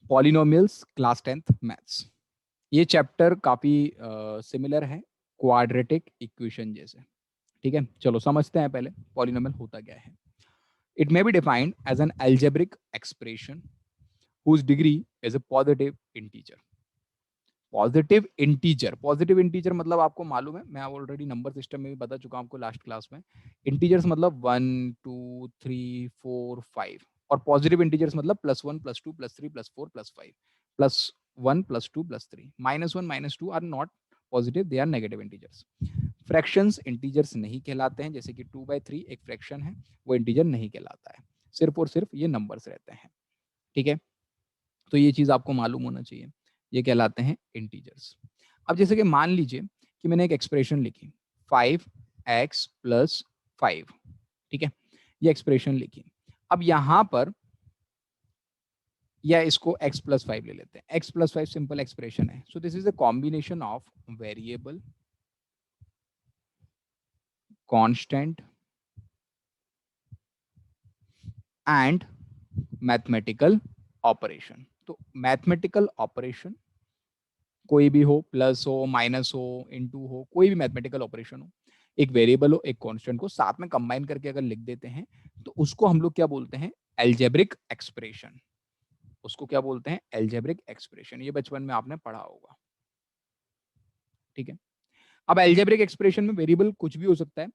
Polynomials class 10th maths. ये chapter काफी similar है क्वाड्रेटिक इक्वेशन जैसे। ठीक है, चलो समझते हैं पहले पॉलिनोमियल होता क्या है। It may be defined as an algebraic expression whose degree is a positive integer। Positive integer मतलब आपको मालूम है, मैं ऑलरेडी नंबर सिस्टम में भी बता चुका हूं आपको लास्ट क्लास में। इंटीजर्स मतलब 1 2 3 4 5, और पॉजिटिव इंटीजर्स मतलब +1 +2 +3 +4 +5 +1 +2 +3। -1 -2 are not positive, they are negative integers. Fractions integers नहीं कहलाते हैं, जैसे कि 2/3 एक फ्रैक्शन है, वो इंटीजर नहीं कहलाता है, सिर्फ और सिर्फ ये नंबर्स रहते हैं। ठीक है, तो ये चीज आपको मालूम होना चाहिए, ये कहलाते हैं इंटीजर्स। अब जैसे कि मान लीजिए कि मैंने एक एक्सप्रेशन लिखी 5x + 5। ठीक है, ये एक्सप्रेशन लिखी। अब यहां पर, या इसको x + 5 ले लेते हैं, x + 5 सिंपल एक्सप्रेशन है। सो this is a combination of variable, constant and mathematical operation. तो मैथमेटिकल ऑपरेशन कोई भी हो, प्लस हो, माइनस हो, इनटू हो, कोई भी मैथमेटिकल ऑपरेशन हो, एक वेरिएबल हो, एक कांस्टेंट को साथ में कंबाइन करके अगर लिख देते हैं तो उसको हम लोग क्या बोलते हैं, एल्जेब्रिक एक्सप्रेशन। उसको क्या बोलते हैं, एल्जेब्रिक एक्सप्रेशन। ये बचपन में आपने पढ़ा होगा। ठीक है, अब एल्जेब्रिक एक्सप्रेशन में वेरिएबल कुछ भी हो सकता है,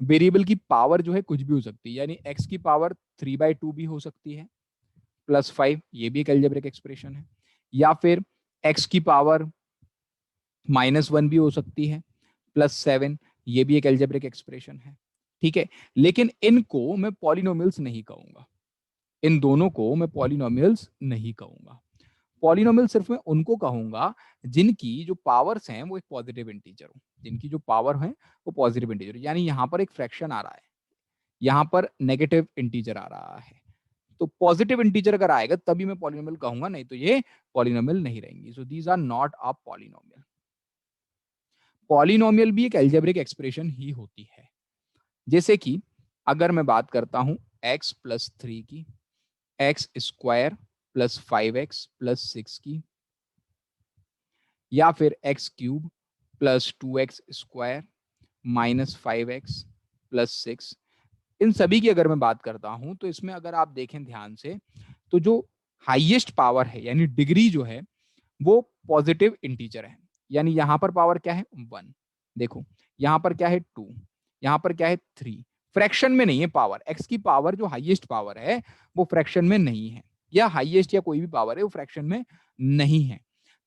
वेरिएबल की पावर जो है कुछ भी हो सकती है, यानी x की पावर 3/2 भी हो सकती है, +5, ये भी एक एल्जेब्रिक एक्सप्रेशन है, या फिर x की पावर -1 भी हो सकती है, +7, ये भी एक एल्जेब्रिक एक्सप्रेशन है। ठीक है, लेकिन इनको मैं पॉलिनोमियल्स नहीं कहूंगा, इन दोनों को मैं पॉलिनोमियल्स नहीं कहूंगा। पॉलिनोमियल सिर्फ मैं उनको कहूंगा जिनकी जो पावर्स हैं वो एक पॉजिटिव इंटीजर हो, जिनकी जो पावर है वो पॉजिटिव इंटीजर, यानी यहां पर एक फ्रैक्शन आ रहा है, यहां पर नेगेटिव इंटीजर आ रहा है, तो पॉजिटिव इंटीजर अगर आएगा तभी मैं पॉलिनोमियल कहूंगा, नहीं तो ये पॉलिनोमियल नहीं रहेंगी। So these are not a polynomial. Polynomial भी एक एल्जेब्रिक एक्सप्रेशन ही होती है। जैसे कि अगर मैं बात करता हूं x + 3 की, x² + 5x + 6 की, या फिर x³ + 2x² - 5x + 6, इन सभी की अगर मैं बात करता हूं तो इसमें अगर आप देखें ध्यान से तो जो हाईएस्ट पावर है यानी डिग्री जो है वो पॉजिटिव इंटीजर है, यानी यहां पर पावर क्या है 1, देखो यहां पर क्या है 2, यहां पर क्या है 3, फ्रैक्शन में नहीं है पावर, x की पावर जो हाईएस्ट पावर है वो फ्रैक्शन में नहीं है, या हाईएस्ट या कोई भी पावर है वो फ्रैक्शन में नहीं है।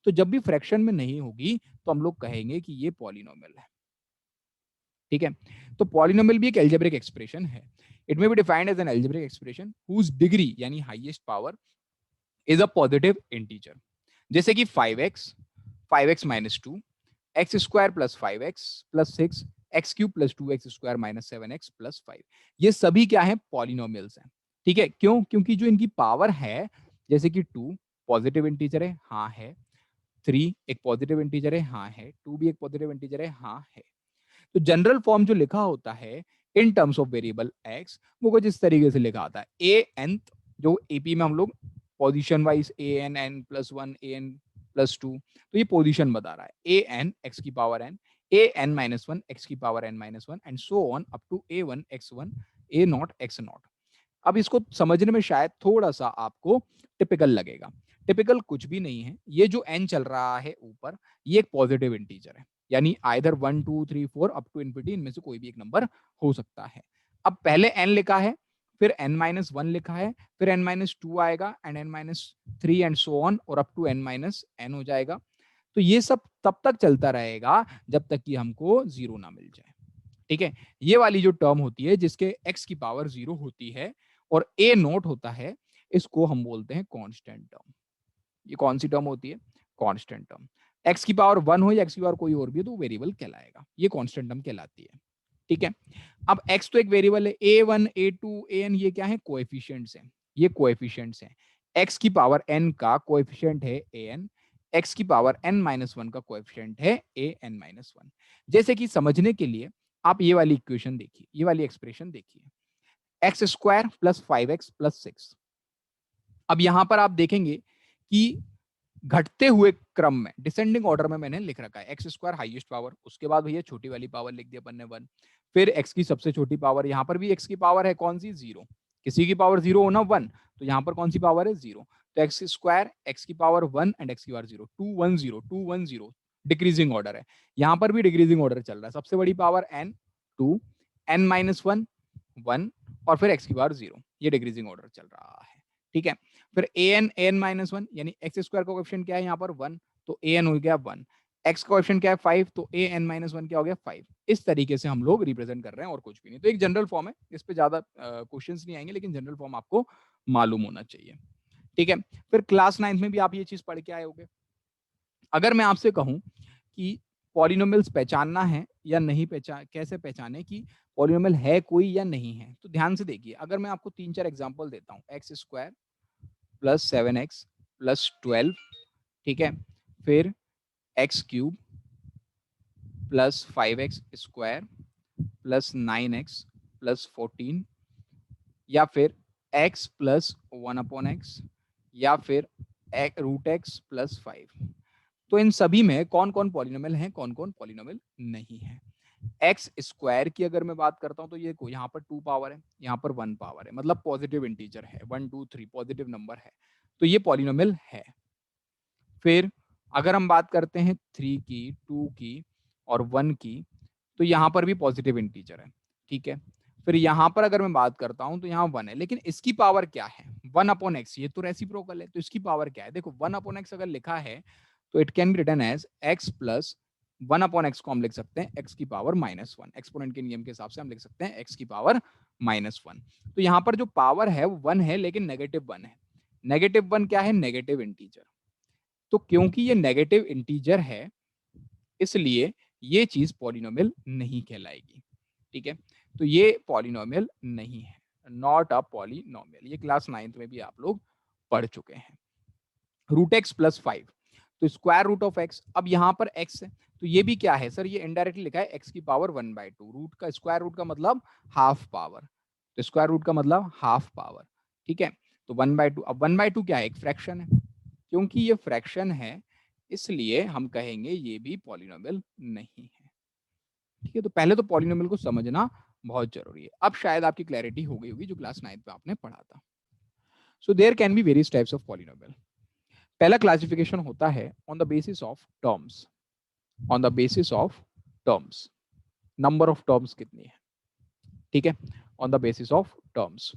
तो जब भी फ्रैक्शन में नहीं होगी तो हम लोग कहेंगे कि ये पॉलिनोमियल है। ठीक है, तो पॉलिनोमियल भी एक एल्जेब्रिक एक्सप्रेशन है। It may be defined as an algebraic expression whose degree यानी highest power is a positive integer, जैसे कि 5x, 5x - 2, x² + 5x + 6, x³ + 2x² - 7x + 5, ये सभी क्या है, पॉलिनोमियल्स हैं। ठीक है, क्यों, क्योंकि जो इनकी पावर है, जैसे कि 2 पॉजिटिव इंटीजर है, हाँ है, 3 एक पॉजिटिव इंटीजर है, हाँ है, 2 भी एक पॉजिटिव इंटीजर है, हाँ है। तो जनरल फॉर्म जो लिखा होता है in terms of variable x, वो कुछ इस तरीके से लिखा आता है, ए एन, जो एपी में हम लोग पोजीशन वाइज an+1 an+2, तो ये पोजीशन बता रहा है an x की पावर n, an-1 x की power n-1 and so on up to a1 x1 a0 x0। अब इसको समझने में शायद थोड़ा सा आपको टिपिकल लगेगा, टिपिकल कुछ भी नहीं है, ये जो n चल रहा है ऊपर ये एक पॉजिटिव इंटीजर है, यानी आइदर 1 2 3 4 अप टू इनफिनिटी, इनमें से कोई भी एक नंबर हो सकता है। अब पहले n लिखा है, फिर n-1 लिखा है, फिर n-2 आएगा and n-3 and so on और अप टू n-n हो जाएगा। तो ये सब तब तक चलता रहेगा जब तक कि हमको 0 ना मिल जाए। ठीक है, ये वाली जो टर्म होती है जिसके x की पावर 0 होती है और a0 होता है, इसको हम बोलते हैं कांस्टेंट टर्म। ये कौन सी टर्म होती है, कांस्टेंट टर्म। x की पावर 1 हो या x की पावर कोई और भी हो तो वेरिएबल कहलाएगा, ये कांस्टेंट टर्म कहलाती है। ठीक है, अब x तो एक वेरिएबल है, a1 a2 an ये क्या है, कोएफिशिएंट्स हैं, ये कोएफिशिएंट्स हैं। x की पावर n का कोएफिशिएंट है an, x की पावर n-1 का कोएफिशिएंट है an-1। जैसे कि समझने के लिए आप ये वाली इक्वेशन देखिए, ये वाली एक्सप्रेशन देखिए, x² + 5x + 6। अब यहां पर आप देखेंगे कि घटते हुए क्रम में डिसेंडिंग ऑर्डर में मैंने लिख रखा है एक्स स्क्वायर हाईएस्ट पावर, उसके बाद भैया छोटी वाली पावर लिख दी अपन ने 1, फिर एक्स की सबसे छोटी पावर, यहाँ पर भी एक्स की पावर है कौन सी 0, किसी की पावर 0 होना 1, तो यहाँ पर कौन सी पावर है 0, तो एक्स स्क्वायर एक्स की पावर 1 एंड एक्स की पावर 0, 2 1 0 2 1 0, डिक्रीजिंग ऑर्डर है, यहाँ पर भी डिक्रीजिंग ऑर्डर चल रहा है, सबसे बड़ी पावर n 2 n माइनस 1 1 और फिर एक्स की पावर 0, ये डिक्रीजिंग ऑर्डर चल रहा है, ठीक है। फिर an माइनस 1 यानी एक्स स्क्वायर का कोएफिशिएंट क्या है यहाँ पर 1, तो an हो गया 1, एक्स का कोएफिशिएंट क्या है 5, तो an माइनस 1 क्या हो गया 5। इस तरीके से हम लोग रिप्रेजेंट कर रहे हैं और कुछ भी नहीं, तो एक जनरल फॉर्म है, इस पे ज्यादा क्वेश्चंस नहीं आएंगे, लेकिन जनरल फॉर्म आपको मालूम होना चाहिए, ठीक है। फिर क्लास 9 में भी आप ये चीज पढ़ के आए होंगे। अगर मैं आपसे कहूं कि पॉलिनोमियल्स पहचानना है या नहीं, कैसे पहचाने कि पॉलिनोमियल है कोई या नहीं है, तो ध्यान से देखिए, अगर मैं आपको 3-4 एग्जांपल देता हूं, x square plus 7x plus 12, ठीक है, फिर x cube plus 5x square plus 9x plus 14, या फिर x प्लस 1/x, या फिर रूट एक्स प्लस 5, तो इन सभी में कौन कौन पॉलिनोमियल है, कौन कौन पॉलिनोमियल नहीं है। एक्स स्क्वायर की अगर मैं बात करता हूं तो ये यहाँ पर 2 पावर है, यहाँ पर 1 पावर है, मतलब पॉजिटिव इंटीजर है, 1 2 3 पॉजिटिव नंबर है, तो ये पॉलिनोमियल है। फिर अगर हम बात करते हैं 3 की, 2 की और 1 की, तो यहाँ पर भी पॉजिटिव इंटीजर है, ठीक है। फिर यहाँ पर अगर मैं बात करता हूँ तो यहाँ 1 है, लेकिन इसकी पावर क्या है 1/x, ये तो रेसिप्रोकल है, तो इसकी पावर क्या है, देखो 1/x अगर लिखा है तो it can be written as x plus 1/x को हम लिख सकते हैं x की पावर -1, एक्सपोनेंट के नियम के हिसाब से हम लिख सकते हैं x की पावर -1। तो यहाँ पर जो पावर है वो 1 है, लेकिन -1 है, -1 क्या है, नेगेटिव इंटीजर, तो क्योंकि ये नेगेटिव इंटीजर है इसलिए ये चीज पॉलिनोमियल नहीं कहलाएगी, ठीक है। तो ये पॉलिनोमियल नहीं है, नॉट अ पॉलिनोमियल, ये क्लास 9th में भी आप लोग पढ़ चुके हैं। रूट एक्स प्लस 5, तो स्क्वायर रूट ऑफ एक्स, अब यहाँ पर एक्स है तो ये भी क्या है सर, ये इनडायरेक्टली लिखा है एक्स की पावर 1/2, रूट का स्क्वायर रूट का मतलब हाफ पावर, तो स्क्वायर रूट का मतलब हाफ पावर, ठीक है। तो 1/2, अब 1/2 क्या है, एक फ्रैक्शन है, क्योंकि ये फ्रैक्शन है इसलिए हम कहेंगे ये भी पॉलिनोमियल नहीं है, ठीक है। तो पहले तो पॉलिनोमियल को समझना बहुत जरूरी है, अब शायद आपकी क्लैरिटी हो गई होगी जो क्लास 9 में आपने पढ़ा था। So there can be various types of polynomial. पहला क्लासिफिकेशन होता है on the basis of terms, on the basis of terms, number of terms कितनी है, ठीक है, on the basis of terms.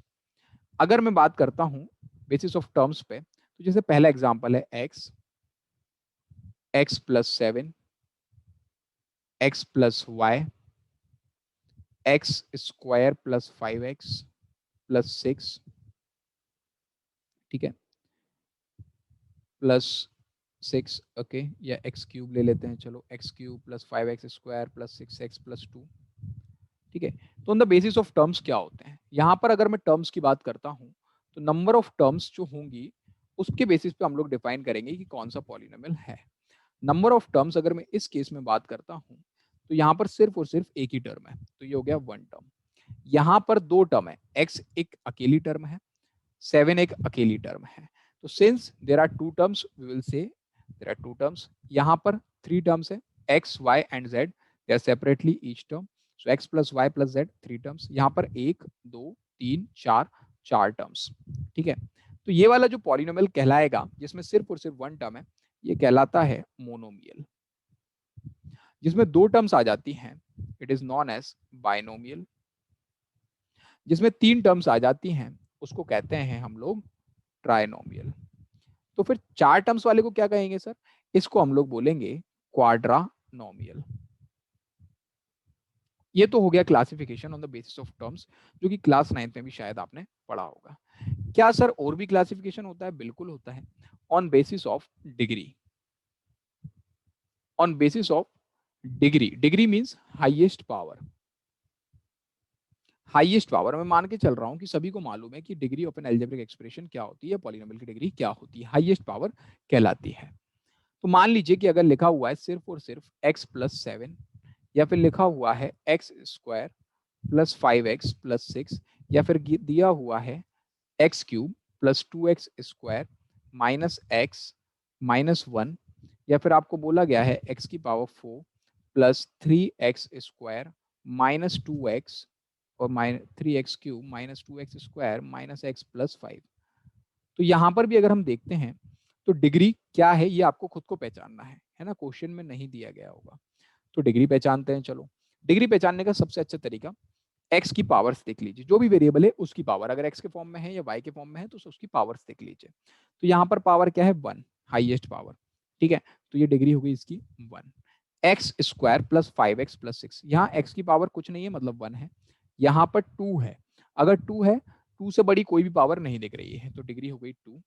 अगर मैं बात करता हूं बेसिस ऑफ टर्म्स पे, तो जैसे पहला एग्जांपल है x plus 7, x plus Y, X square plus 5x plus 6, ठीक है, प्लस 6, ओके, या एक्स क्यूब ले लेते हैं, चलो X cube plus 5x square plus 6x plus 2, ठीक है। तो on the basis of terms क्या होते हैं, यहाँ पर अगर मैं टर्म्स की बात करता हूँ तो नंबर ऑफ टर्म्स जो होंगी उसके बेसिस पे हम लोग डिफाइन करेंगे कि कौन सा पॉलिनोमियल है। नंबर ऑफ टर्म्स अगर मैं इस केस में बात करता हूँ तो यहाँ पर सिर्फ और सिर्फ एक ही टर्म है, तो ये हो गया 1 टर्म। यहाँ पर 2 टर्म है, x एक अकेली टर्म है, 7 एक अकेली टर्म है, तो since there are 2 terms we will say there are 2 terms. यहाँ पर 3 टर्म्स है, x y and z, they are separately each term, so x plus y plus z 3 terms, यहाँ पर 1 2 3 4 टर्म्स, ठीक है। तो ये वाला जो पॉलिनोमियल कहलाएगा जिसमें सिर्फ और सिर्फ 1 टर्म है, ये कहलाता है मोनोमियल। जिसमें 2 टर्म्स आ जाती हैं it is known as binomial. जिसमें 3 टर्म्स आ जाती हैं उसको कहते हैं हम लोग ट्राइनोमियल। तो फिर 4 टर्म्स वाले को क्या कहेंगे सर, इसको हम लोग बोलेंगे क्वाड्रानोमियल। ये तो हो गया classification on the basis of terms, जो कि क्लास 9th में भी शायद आपने पढ़ा होगा। क्या सर और भी क्लासिफिकेशन होता है, बिल्कुल होता है, on basis of degree, on basis of degree, degree means highest power. Highest power मैं मान के चल रहा हूं कि सभी को मालूम है कि degree of N algebraic expression क्या होती है, पॉलिनोमियल की डिग्री क्या होती है, हाईएस्ट पावर कहलाती है। तो मान लीजिए कि अगर लिखा हुआ है सिर्फ और सिर्फ x प्लस 7, या फिर लिखा हुआ है x square plus 5x plus 6, या फिर दिया हुआ है x cube plus 2x square minus x minus 1, या फिर आपको बोला गया है x की power 4 plus 3x square minus 2x और minus 3x cube minus 2x square minus x plus 5। तो यहाँ पर भी अगर हम देखते हैं तो डिग्री क्या है ये आपको खुद को पहचानना है ना, क्वेश्चन में नहीं दिया गया होगा। तो डिग्री पहचानते हैं। चलो, डिग्री पहचानने का सबसे अच्छा तरीका x की पावर्स देख लीजिए, जो भी वेरिएबल है उसकी पावर, अगर x के फॉर्म में है या y के फॉर्म में है तो उसकी पावर्स देख लीजिए। तो यहाँ पर पावर क्या है 1, हाईएस्ट पावर, ठीक है। तो ये डिग्री हो गई इसकी 1, x square plus 5x plus 6। यहाँ x की पावर कुछ नहीं है मतलब 1 है, यहाँ पर 2 है, अगर 2 है 2 से बड़ी कोई भी पावर नहीं दिख रही है तो डिग्री हो गई 2।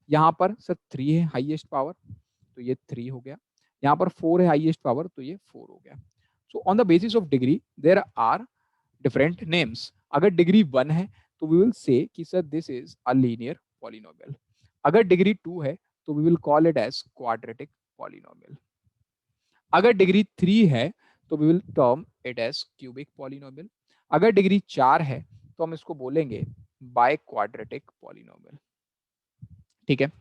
यहाँ पर सर 3 है हाईएस्ट पावर तो ये 3 हो गया, यहाँ पर 4 है हाईएस्ट पावर तो ये 4 हो गया। So on the basis of degree there are different names. अगर डिग्री 1 है तो वी विल से कि sir this is a linear polynomial. अगर डिग्री 2 है तो we will call it as quadratic polynomial. अगर डिग्री 3 है तो we will term it as cubic polynomial. अगर डिग्री 4 है तो हम इसको बोलेंगे बाय क्वाड्रेटिक पॉलिनोमियल, ठीक है।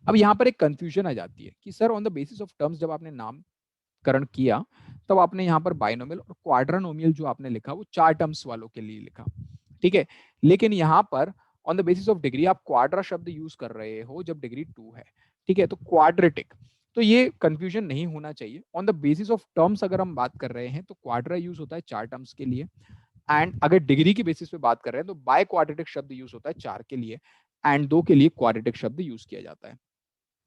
अब यहाँ पर एक कंफ्यूजन आ जाती है कि sir on the basis of terms जब आपने नामकरण किया तब आपने यहाँ पर बाइनोमियल और क्वाड्रानोमियल जो आपने लिखा वो 4 टर्म्स वालों के लिए लिखा, ठीक है। लेकिन यहाँ पर on the basis of degree आप क्वाड्रा शब्द यूज कर रहे हो जब डिग्री 2 है, ठीक है। तो क्वाड्रेटिक, तो ये कंफ्यूजन नहीं होना चाहिए। On the basis of terms अगर हम बात कर रहे हैं तो क्वाड्रा यूज होता है 4 टर्म्स के लिए, एंड अगर डिग्री की बेसिस पे बात कर रहे हैं तो बाय क्वाड्रेटिक शब्द यूज होता है 4 के लिए, एंड 2 के लिए क्वाड्रेटिक शब्द यूज किया जाता है।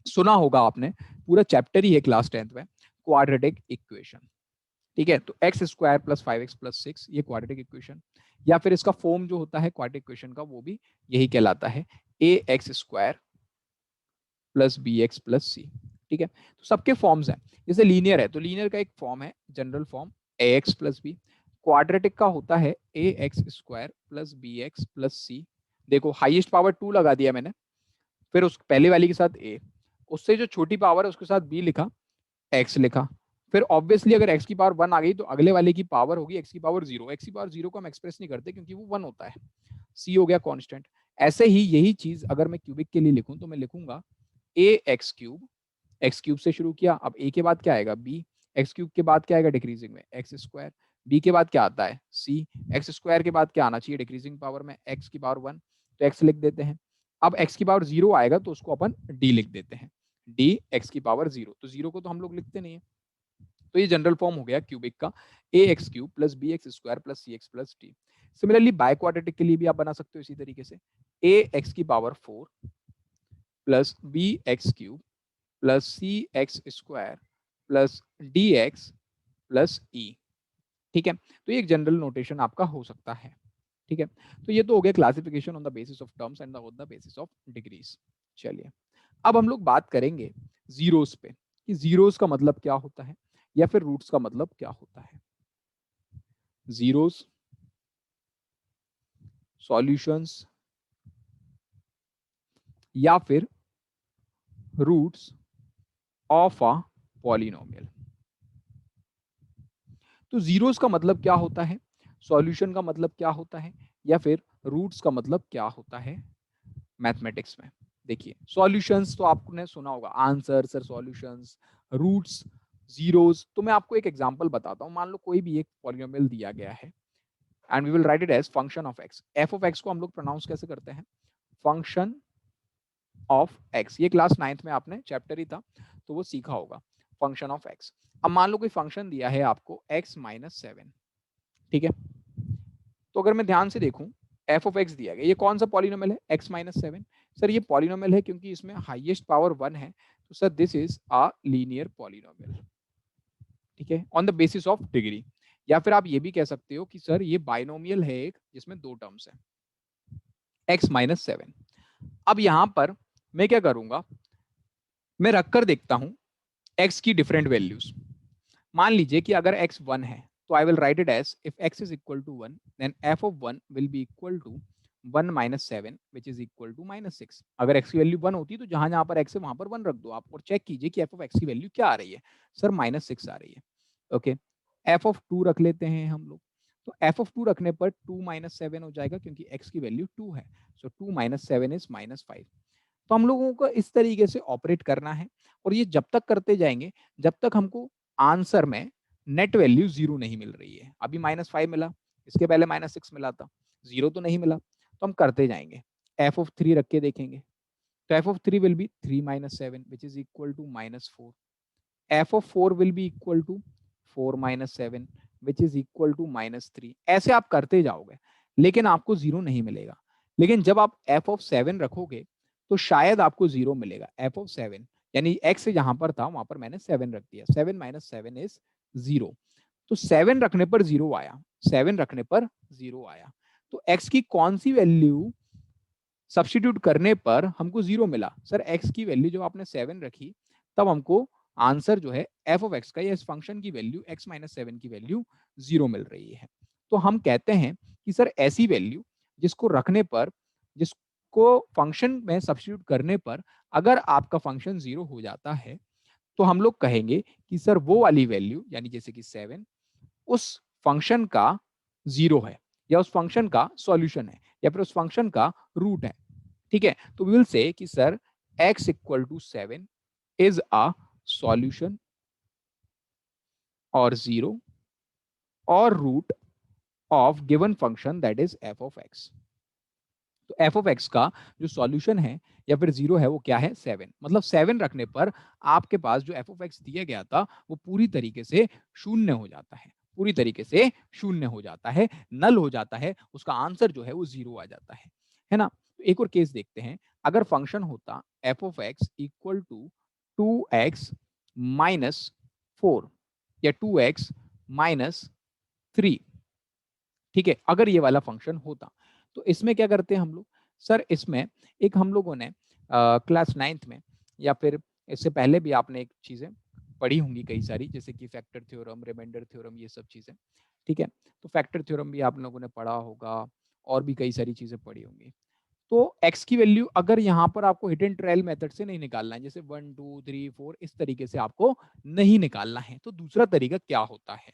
सुना होगा आपने, पूरा चैप्टर ही है क्लास 10th में, क्वाड्रेटिक इक्वेशन, ठीक है। तो x square plus 5x plus 6 ये क्वाड्रेटिक इक्वेशन, या फिर इसका फॉर्म जो होता है क्वाड्रेटिक इक्वेशन का वो भी यही कहलाता है a x square plus b x plus c, ठीक है। तो सबके फॉर्म्स हैं, जैसे लीनियर है तो लीनियर का एक फॉर्म है general form a x plus b, quadratic का होता है a x square plus b x plus c. देखो हाईएस्ट पावर 2 लगा दिया मैंने, फिर उस पहले वाली के साथ ए, उससे जो छोटी पावर है उसके साथ बी लिखा, एक्स लिखा, फिर ऑब्वियसली अगर एक्स की पावर 1 आ गई तो अगले वाले की पावर होगी एक्स की पावर 0। एक्स की पावर 0 को हम एक्सप्रेस नहीं करते क्योंकि वो 1 होता है, सी हो गया कांस्टेंट। ऐसे ही यही चीज अगर मैं क्यूबिक के लिए लिखूं तो मैं लिखूंगा ए एक्स क्यूब, एक्स क्यूब से शुरू किया, अब ए के बाद क्या आएगा बी, एक्स क्यूब के बाद क्या आएगा डिक्रीजिंग में एक्स स्क्वायर, बी के बाद क्या आता है सी, एक्स स्क्वायर के बाद क्या आना चाहिए डिक्रीजिंग पावर में एक्स की पावर 1, तो एक्स लिख देते हैं। अब एक्स की पावर 0 आएगा तो उसको अपन डी लिख देते हैं, डी एक्स की पावर 0, तो 0 को तो हम लोग लिखते नहीं है। तो ये जनरल फॉर्म हो गया क्यूबिक का a x cube plus b x square plus c x plus d. Similarly by quadratic के लिए भी आप बना सकते हो इसी तरीके से, ए एक्स की power 4 plus b x cube plus c x square plus d x plus e, ठीक है। तो ये एक जनरल नोटेशन आपका हो सकता है, ठीक है। तो ये तो हो गया classification on the basis of terms and on the basis of degrees. चलिए अब हम लोग बात करेंगे जीरोस पे, कि जीरोस का मतलब क्या होता है या फिर रूट्स का मतलब क्या होता है। जीरोस, सॉल्यूशंस या फिर रूट्स ऑफ अ पॉलिनोमियल। तो जीरोस का मतलब क्या होता है, सॉल्यूशन का मतलब क्या होता है, या फिर रूट्स का मतलब क्या होता है मैथमेटिक्स में। देखिए सॉल्यूशंस तो आपने सुना होगा, answer sir solutions, roots, zeros. तो मैं आपको एक एग्जांपल बताता हूं, मान लो कोई भी एक पॉलिनोमियल दिया गया है and we will write it as function of X. F of X को हम लोग प्रोनाउंस कैसे करते हैं, फंक्शन ऑफ एक्स। ये क्लास 9th में आपने चैप्टर ही था तो वो सीखा होगा, फंक्शन ऑफ एक्स। अब मान लो कोई फंक्शन दिया है आपको x माइनस 7, ठीक है। तो अगर मैं ध्यान से देखूं एफ ऑफ एक्स दिया गया, ये कौन सा पॉलिनोमियल है x माइनस 7, सर ये पॉलिनोमियल है क्योंकि इसमें हाईएस्ट पावर 1 है, तो sir this is a linear polynomial, ठीक है, on the basis of degree. या फिर आप ये भी कह सकते हो कि सर ये बाइनोमियल है एक जिसमें दो टर्म्स है x माइनस 7। अब यहां पर मैं क्या करूंगा, मैं रखकर देखता हूं x की डिफरेंट वैल्यूज। मान लीजिए कि अगर x 1 है तो I will write it as if x is equal to 1 then f of 1 will be equal to 1 minus 7 which is equal to minus 6। अगर x की वैल्यू 1 होती तो जहां जहां पर x है वहां पर 1 रख दो आप और चेक कीजिए कि f ऑफ x की वैल्यू क्या आ रही है, सर माइनस 6 आ रही है। ओके, f ऑफ 2 रख लेते हैं हम लोग, तो f ऑफ 2 रखने पर 2 माइनस 7 हो जाएगा क्योंकि x की वैल्यू 2 है, सो 2 माइनस 7 इज माइनस 5। तो हम लोगों को इस तरीके से ऑपरेट करना है और ये जब तक करते जाएंगे जब तक हमको आंसर में नेट वैल्यू 0 नहीं मिल रही है। अभी -5 मिला, इसके पहले -6 मिला था, 0 तो नहीं मिला, तो हम करते जाएंगे। f of 3 रख के देखेंगे, तो f of 3 will be 3 minus 7 which is equal to -4. f of 4 will be equal to 4 minus 7 which is equal to -3. ऐसे आप करते जाओगे लेकिन आपको 0 नहीं मिलेगा। लेकिन जब आप f of 7 रखोगे तो शायद आपको 0 मिलेगा। f of 7 यानी x जहां पर था वहां पर मैंने 7 रख दिया। 7 minus 7 is 0. तो 7 रखने पर 0 आया, 7 रखने पर 0 आया। तो x की कौन सी वैल्यू सब्स्टिट्यूट करने पर हमको 0 मिला? सर x की वैल्यू जब आपने 7 रखी तब हमको आंसर जो है f ऑफ x का या इस फंक्शन की वैल्यू x माइनस 7 की वैल्यू 0 मिल रही है। तो हम कहते हैं कि सर ऐसी वैल्यू जिसको रखने पर, जिसको फंक्शन में सब्स्टिट्यूट करने पर अगर आपका फंक्शन 0 हो जाता है तो हम लोग कहेंगे कि सर वो वाली वैल्यू यानी जैसे कि 7 उस फंक्शन का 0 है या उस फंक्शन का सॉल्यूशन है या फिर उस फंक्शन का रूट है। ठीक है, तो वी विल से कि sir x equal to 7 is a solution और 0 और root of given function that is f of x। तो f ऑफ x का जो सॉल्यूशन है या फिर 0 है वो क्या है? 7। मतलब 7 रखने पर आपके पास जो f ऑफ x दिया गया था वो पूरी तरीके से शून्य हो जाता है, पूरी तरीके से शून्य हो जाता है, नल हो जाता है, उसका आंसर जो है वो 0 आ जाता है ना? तो एक और केस देखते हैं। अगर फंक्शन होता f of x equal to 2x minus 4 या 2x माइनस 3, ठीक है, अगर ये वाला फंक्शन होता तो इसमें क्या करते हैं हम लोग? सर इसमें एक हम लोगों ने क्लास 9th में या फिर इससे पहले भी आपने एक चीजें पढ़ी होंगी कई सारी, जैसे कि फैक्टर थ्योरम, रिमाइंडर थ्योरम, ये सब चीजें। ठीक है, तो फैक्टर थ्योरम भी आप लोगों ने पढ़ा होगा और भी कई सारी चीजें पढ़ी होंगी। तो x की वैल्यू अगर यहाँ पर आपको हिट एंड ट्रायल मेथड से नहीं निकालना है, जैसे 1 2 3 4 इस तरीके से आपको नहीं निकालना है, तो दूसरा तरीका क्या होता है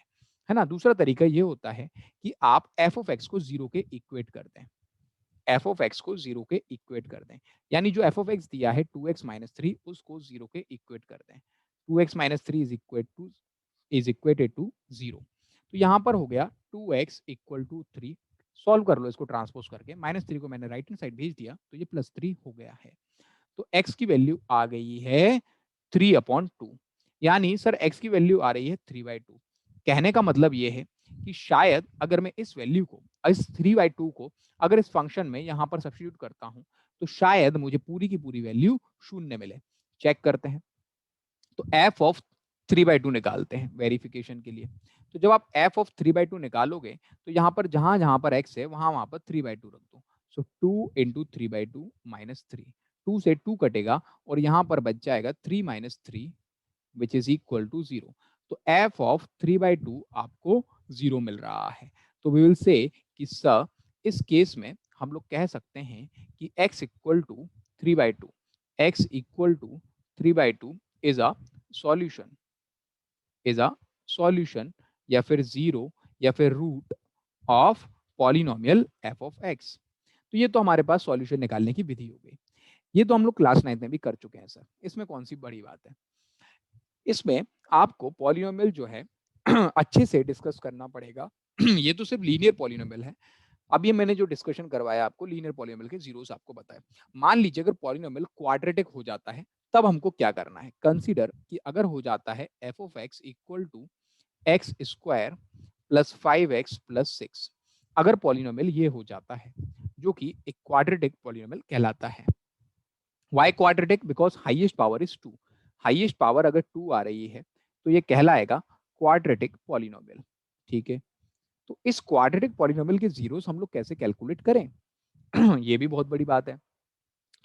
ना? दूसरा तरीका ये होता है कि आप f ऑफ x को 0 के इक्वेट कर दें, f ऑफ x को 0 के इक्वेट कर दें। यानी जो f ऑफ x दिया है 2x माइनस 3 उसको 0 के इक्वेट कर दें। 2x minus 3 is equated to 0। तो यहाँ पर हो गया 2x इक्वल टू 3। सॉल्व कर लो इसको ट्रांसपोज करके, -3 को मैंने राइट हैंड साइड भेज दिया तो ये +3 हो गया है। तो x की वैल्यू आ गई है 3/2। यानी सर x की वैल्यू आ रही है 3/2। कहने का मतलब ये है कि शायद अगर मैं इस वैल्यू को, इस 3/2 को अगर इस फंक्शन में यहाँ पर सब्स्टिट्यूट करता हूँ तो शायद मुझे पूरी की पूरी वैल्यू शून्य मिले। चेक करते हैं। तो f ऑफ 3/2 निकालते हैं वेरिफिकेशन के लिए। तो जब आप f ऑफ 3/2 निकालोगे तो यहाँ पर जहां जहां पर x है वहां पर 3/2 रख दो। सो 2 इंटू 3/2 माइनस 3, 2 से 2 कटेगा और यहाँ पर बच जाएगा 3 minus 3 which is equal to 0। तो f ऑफ 3/2 आपको 0 मिल रहा है। तो वी विल से कि सर इस केस में हम लोग कह सकते हैं कि x equal to 3/2, x equal to 3/2 is a solution, is a solution या फिर 0 या फिर root of polynomial f of x। तो ये तो हमारे पास सॉल्यूशन निकालने की विधि हो गई। ये तो हम लोग क्लास 9 में भी कर चुके हैं सर, इसमें कौन सी बड़ी बात है? इसमें आपको पॉलिनोमियल जो है अच्छे से डिस्कस करना पड़ेगा। ये तो सिर्फ लीनियर पॉलिनोमियल है। अब ये मैंने जो डिस्कशन करवाया आपको लीनियर पॉलिनोमियल के जीरोस आपको बताया। मान लीजिए अगर पॉलिनोमियल क्वाड्रेटिक हो जाता है तब हमको क्या करना है? कंसीडर कि अगर हो जाता है f of x equal to X square plus 5x plus 6, अगर पॉलिनोमियल ये हो जाता है जो कि एक क्वाड्रेटिक पॉलिनोमियल कहलाता है। Why quadratic? Because highest power is 2। Highest power अगर 2 आ रही है तो ये कहलाएगा क्वाड्रेटिक पॉलिनोमियल। ठीक है, तो इस क्वाड्रेटिक पॉलिनोमियल के जीरोस हम लोग कैसे कैलकुलेट करें? ये भी बहुत बड़ी बात है।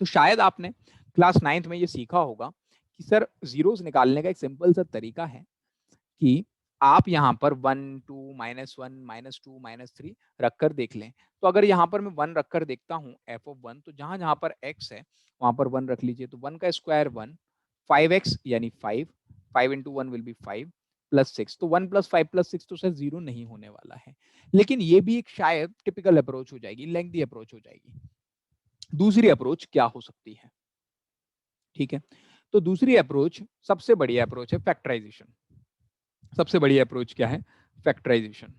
तो शायद आपने क्लास 9th में ये सीखा होगा कि सर जीरोस निकालने का एक सिंपल सा तरीका है कि आप यहाँ पर 1 2 -1 -2 -3 रखकर देख लें। तो अगर यहाँ पर मैं 1 रखकर देखता हूँ f ऑफ 1, तो जहां जहां पर x है वहां पर 1 रख लीजिए। तो 1 का स्क्वायर 1, 5x यानी 5, 5 इंटू 1 विल बी 5 प्लस 6। तो 1 प्लस 5 प्लस 6 तो सर 0 नहीं होने वाला है। लेकिन ये भी एक शायद टिपिकल अप्रोच हो जाएगी, लेंथी अप्रोच हो जाएगी। दूसरी अप्रोच क्या हो सकती है? ठीक है। तो दूसरी अप्रोच, सबसे बड़ी अप्रोच है फैक्टराइजेशन। सबसे बड़ी अप्रोच क्या है? फैक्टराइजेशन।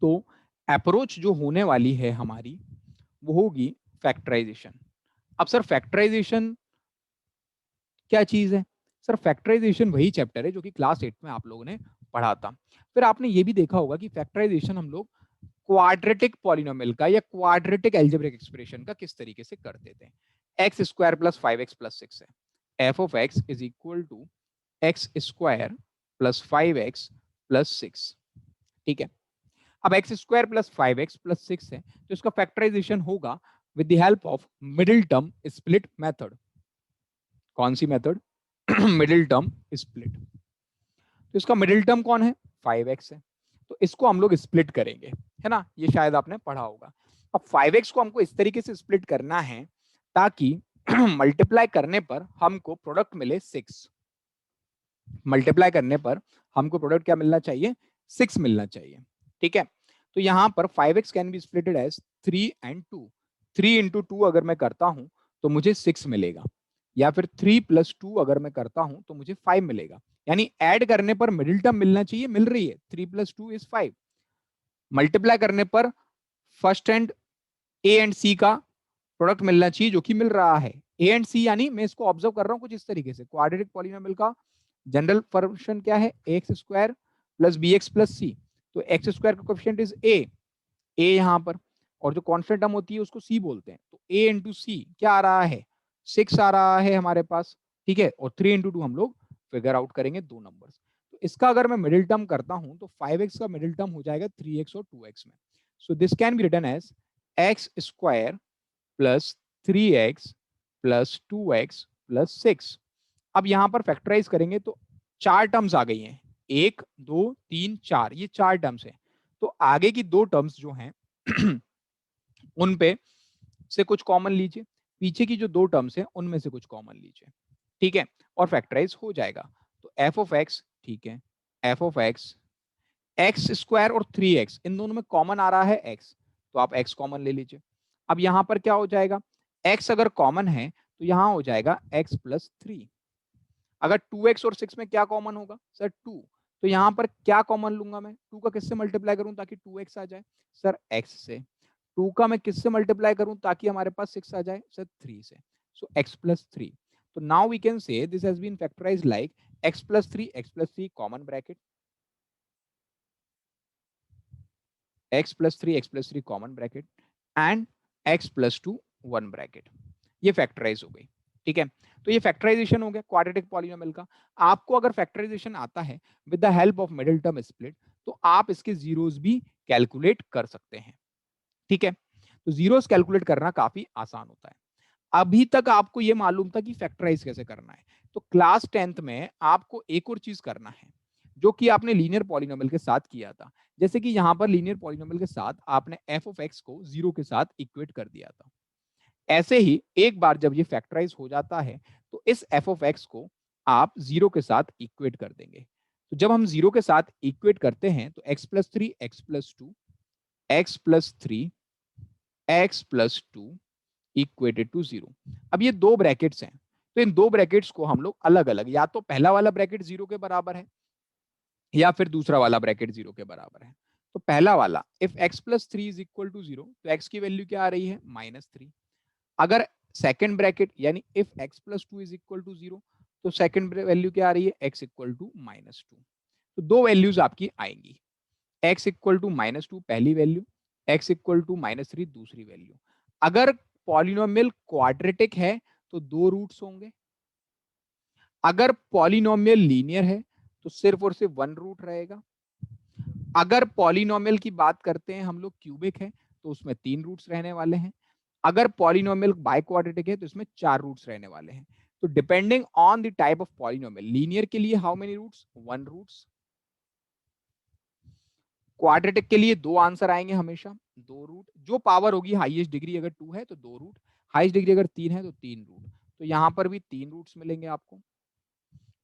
तो अप्रोच जो होने वाली है हमारी, वो होगी फैक्टराइजेशन। अब सर फैक्टराइजेशन क्या चीज है? सर फैक्टराइजेशन वही चैप्टर है जो कि क्लास 8 में आप लोगों ने पढ़ा था। फिर आपने ये भी देखा होगा कि फैक्टराइजेशन हम लोग क्वाड्रेटिक पॉलिनोमियल का या क्वाड्रेटिक एल्जेब्रिक एक्सप्रेशन का किस तरीके से करते थे। एक्स स्क्वायर प्लस 5x+6 है। F of X is equal to X square plus 5x+6। ठीक है। अब एक्स स्क्वायर प्लस 5x+6 है, तो इसका फैक्टराइजेशन होगा with the help of middle term split method. कौन सी मेथड? Middle term split. तो इसका मिडिल टर्म कौन है? 5x है। तो इसको हम लोग स्प्लिट करेंगे, है ना, ये शायद आपने पढ़ा होगा। अब 5x को हमको इस तरीके से स्प्लिट करना है ताकि मल्टीप्लाई करने पर हमको प्रोडक्ट मिले 6। मल्टीप्लाई करने पर हमको प्रोडक्ट क्या मिलना चाहिए? 6 मिलना चाहिए। ठीक है। तो यहां पर 5x can be splitted as 3 and 2। 3 into 2 अगर मैं करता हूं तो मुझे 6 मिलेगा, या फिर 3 + 2 अगर मैं करता हूं तो मुझे 5 मिलेगा। यानी ऐड करने पर मिडिल टर्म मिलना चाहिए, मिल रही है, 3 + 2 = 5। मल्टीप्लाई करने पर फर्स्ट एंड ए एंड सी का प्रोडक्ट मिलना चाहिए, जो कि मिल रहा है। ए एंड सी यानी मैं इसको ऑब्जर्व कर रहा हूं कुछ इस तरीके से, क्वाड्रेटिक पॉलिनोमियल का जनरल फंक्शन क्या है? X square plus b x plus c. तो एक्स स्क्वायर का कोएफिशिएंट इज ए यहां पर, और जो कांस्टेंट टर्म होती है उसको सी बोलते हैं। तो ए इंटू सी क्या आ रहा है? 6 आ रहा है हमारे पास। ठीक है। और 3 into 2 हम लोग फिगर आउट करेंगे दो नंबर्स। तो इसका अगर मैं मिडिल टर्म करता हूं तो 5x का मिडिल टर्म हो जाएगा 3x और 2x में। So this can be written as x square plus 3x plus 2x plus 6। अब यहां पर फैक्टराइज करेंगे तो चार टर्म्स आ गई हैं, 1 2 3 4, ये चार टर्म्स हैं। तो आगे की दो टर्म्स जो हैं उन पे से कुछ कॉमन लीजिए, पीछे की जो दो टर्म्स हैं उनमें से कुछ कॉमन लीजिए। ठीक है। और फैक्टराइज हो जाएगा। तो एफ ऑफ एक्स, ठीक है, F of x, x square और 3x इन दोनों में कॉमन आ रहा है x, तो आप x कॉमन ले लीजिए। अब यहां पर क्या हो जाएगा? x अगर कॉमन है तो यहां हो जाएगा x प्लस 3। अगर 2x और 6 में क्या कॉमन होगा? सर 2। तो यहां पर क्या कॉमन लूंगा मैं? 2 का किससे मल्टीप्लाई करूं ताकि 2x आ जाए? सर x से। 2 का मैं किससे मल्टीप्लाई करूं ताकि हमारे पास 6 आ जाए? सर 3 से। So x plus 3। तो now we can say this has been factorized like x plus 3, x plus 3 common bracket, x plus 3, x plus 3 common bracket and x plus 2 1 bracket. ये फैक्टराइज हो गई। ठीक है। तो ये फैक्टराइजेशन हो गया क्वाड्रेटिक पॉलिनोमियल का। आपको अगर फैक्टराइजेशन आता है with the help of middle term split, तो आप इसके जीरोस भी कैलकुलेट कर सकते हैं। ठीक है। तो जीरोस कैलकुलेट करना काफी आसान होता है। अभी तक आपको यह मालूम था कि फैक्टराइज कैसे करना है। तो क्लास 10th में आपको एक और चीज करना है जो कि आपने लीनियर पॉलिनोमियल के साथ किया था। जैसे कि यहां पर लीनियर पॉलिनोमियल के साथ आपने एफ ऑफ एक्स को जीरो के साथ इक्वेट कर दिया था। ऐसे ही एक बार जब ये फैक्टराइज हो जाता है तो इस एफ ऑफ एक्स को आप जीरो के साथ इक्वेट कर देंगे। तो जब हम जीरो के साथ इक्वेट करते हैं तो x plus 3, x plus 2, x plus 3, x plus 2 equated to zero. अब ये दो ब्रैकेट्स हैं, तो इन दो ब्रैकेट्स को हम लोग अलग अलग, या तो पहला वाला ब्रैकेट जीरो के बराबर है या फिर दूसरा वाला ब्रैकेट जीरो के बराबर है। तो पहला वाला if x plus 3 is equal to zero, तो x की वैल्यू क्या आ रही है? -3। अगर सेकंड ब्रैकेट यानी if x plus 2 is equal to zero, तो सेकंड वैल्यू क्या आ रही है? x equal to -2। तो दो वैल्यूज आपकी आएंगी, x इक्वल टू -2 पहली वैल्यू, x इक्वल टू -3 दूसरी वैल्यू। अगर पॉलिनोमियल क्वाड्रेटिक है तो दो रूट्स होंगे। अगर पॉलिनोमियल लीनियर है तो सिर्फ और सिर्फ वन रूट रहेगा। अगर पॉलिनोमियल की बात करते हैं हम लोग क्यूबिक है तो उसमें तीन रूट्स रहने वाले हैं। अगर पॉलिनोमियल बाय क्वाड्रेटिक है तो इसमें चार रूट्स रहने वाले हैं। तो depending on the type of polynomial, linear के लिए how many roots? One roots. Quadratic के लिए दो आंसर आएंगे हमेशा, दो रूट। जो पावर होगी हाईएस्ट डिग्री अगर टू है तो दो रूट, हाईएस्ट डिग्री अगर तीन है तो तीन रूट। तो यहां पर भी तीन रूट्स मिलेंगे आपको।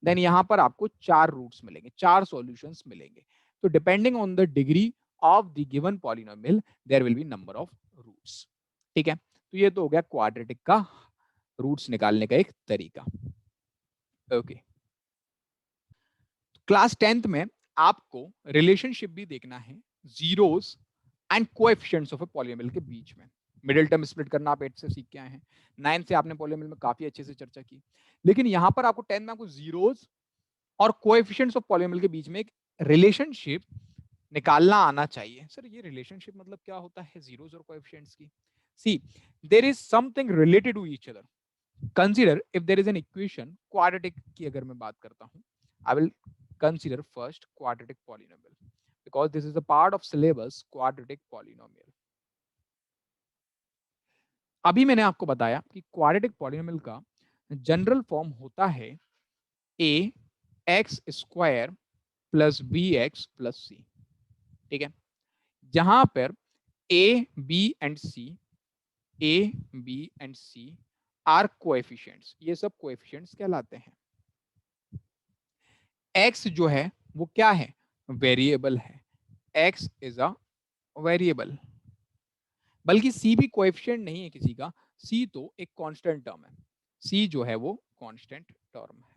देन यहां पर आपको चार रूट्स मिलेंगे, चार सॉल्यूशंस मिलेंगे। तो depending on the degree of the given polynomial there will be number of roots. ठीक है। तो ये तो हो गया क्वाड्रेटिक का रूट्स निकालने का एक तरीका। ओके, क्लास 10th में आपको रिलेशनशिप भी देखना है zeros and coefficients of a polynomial के बीच में। मिडिल टर्म स्प्लिट करना आप 8 से सीख के आए हैं, 9 से आपने पॉलिनोमियल में काफी अच्छे से चर्चा की, लेकिन यहां पर आपको 10 में आपको जीरोस और कोएफिशिएंट्स ऑफ पॉलिनोमियल के बीच में एक रिलेशनशिप निकालना आना चाहिए। सर ये रिलेशनशिप मतलब क्या होता है जीरोस और कोएफिशिएंट्स की? See, there is something related to each other. Consider if there is an equation quadratic की अगर मैं बात करता हूं, I will consider first quadratic polynomial because this is a part of syllabus quadratic polynomial. अभी मैंने आपको बताया कि क्वाड्रेटिक पॉलिनोमियल का जनरल फॉर्म होता है a x square plus b x plus c. ठीक है, जहां पर a b and c, a b and C R coefficients, ये सब कोएफिशिएंट्स कहलाते हैं। एक्स जो है वो क्या है? वेरिएबल है, एक्स इज अ वेरिएबल। बल्कि सी भी कोएफिशिएंट नहीं है किसी का, सी तो एक कांस्टेंट टर्म है, सी जो है वो कांस्टेंट टर्म है।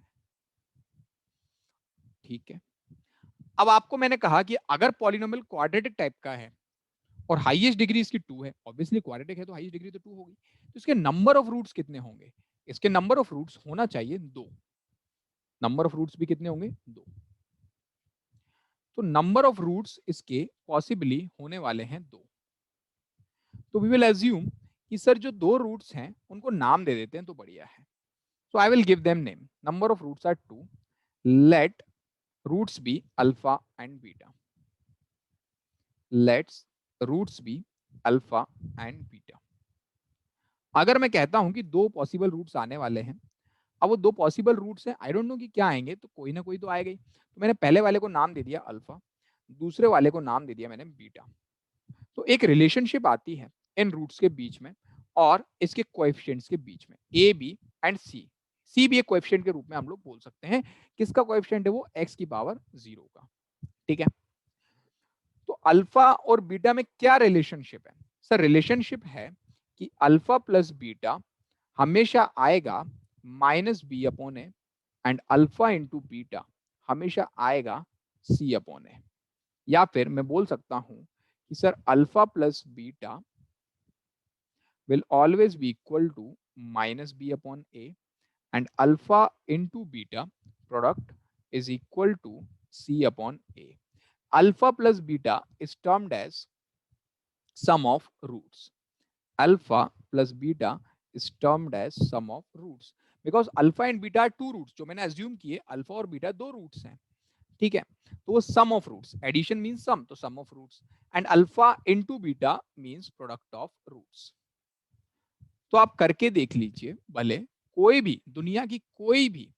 ठीक है, अब आपको मैंने कहा कि अगर पॉलिनोमियल क्वाड्रेटिक टाइप का है और हाईएस्ट डिग्री इसकी 2 है, ऑब्वियसली क्वाड्रेटिक है तो हाईएस्ट डिग्री तो 2 होगी, तो इसके नंबर ऑफ रूट्स कितने होंगे? इसके नंबर ऑफ रूट्स होना चाहिए 2। नंबर ऑफ रूट्स भी कितने होंगे? 2। तो नंबर ऑफ रूट्स इसके पॉसिबली होने वाले हैं 2। तो वी विल एज्यूम कि सर जो 2 रूट्स हैं उनको नाम दे देते हैं तो बढ़िया है। So I will give them name. Number of roots are 2, let roots be alpha and beta. Let's roots be alpha and beta. अगर मैं कहता हूं कि 2 पॉसिबल रूट्स आने वाले हैं, अब वो 2 पॉसिबल रूट्स हैं, आई डोंट नो कि क्या आएंगे, तो कोई ना कोई तो आएगा ही। तो मैंने पहले वाले को नाम दे दिया अल्फा, दूसरे वाले को नाम दे दिया मैंने बीटा। तो एक रिलेशनशिप आती है इन रूट्स के बीच में और इसके कोएफिशिएंट्स के बीच में, ए बी एंड सी। सी भी एक कोएफिशिएंट के रूप में हम लोग बोल सकते हैं। किसका कोएफिशिएंट है? वो एक्स की पावर 0 का। ठीक है, तो अल्फा और बीटा में क्या रिलेशनशिप है? सर रिलेशनशिप है कि अल्फा प्लस बीटा हमेशा आएगा minus b upon A, and alpha into beta हमेशा आएगा सी अपॉन ए। या फिर मैं बोल सकता हूं कि sir alpha plus beta will always be equal to minus b upon a, and alpha into beta product is equal to c upon a. Alpha plus beta is termed as sum of roots. Alpha plus beta is termed as sum of roots because alpha and beta are 2 roots. जो मैंने assume किए alpha और beta 2 roots हैं। ठीक है, तो वो sum of roots, addition means sum, तो sum of roots, and alpha into beta means product of roots. तो आप करके देख लीजिए, भले कोई भी दुनिया की कोई भी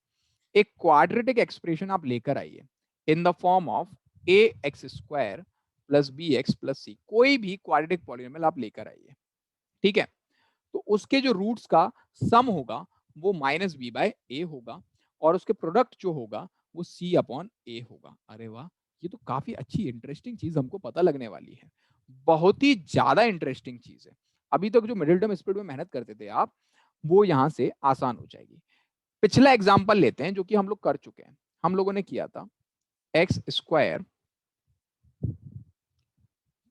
एक क्वाड्रेटिक एक्सप्रेशन आप लेकर आइए in the form of a x square plus b x plus c, कोई भी क्वाड्रेटिक पॉलिनोमियल आप लेकर आइए। ठीक है, तो उसके जो रूट्स का सम होगा वो माइनस बी बाय ए होगा और उसके प्रोडक्ट जो होगा वो सी अपॉन ए होगा। अरे वाह, ये तो काफी अच्छी इंटरेस्टिंग चीज हमको पता लगने वाली है, बहुत ही ज्यादा इंटरेस्टिंग चीज है। अभी तक जो मिडिल टर्म स्प्लिट में मेहनत करते थे आप, वो यहां से आसान हो जाएगी। पिछला एग्जाम्पल लेते हैं जो कि हम लोग कर चुके हैं। हम लोगों ने किया था x square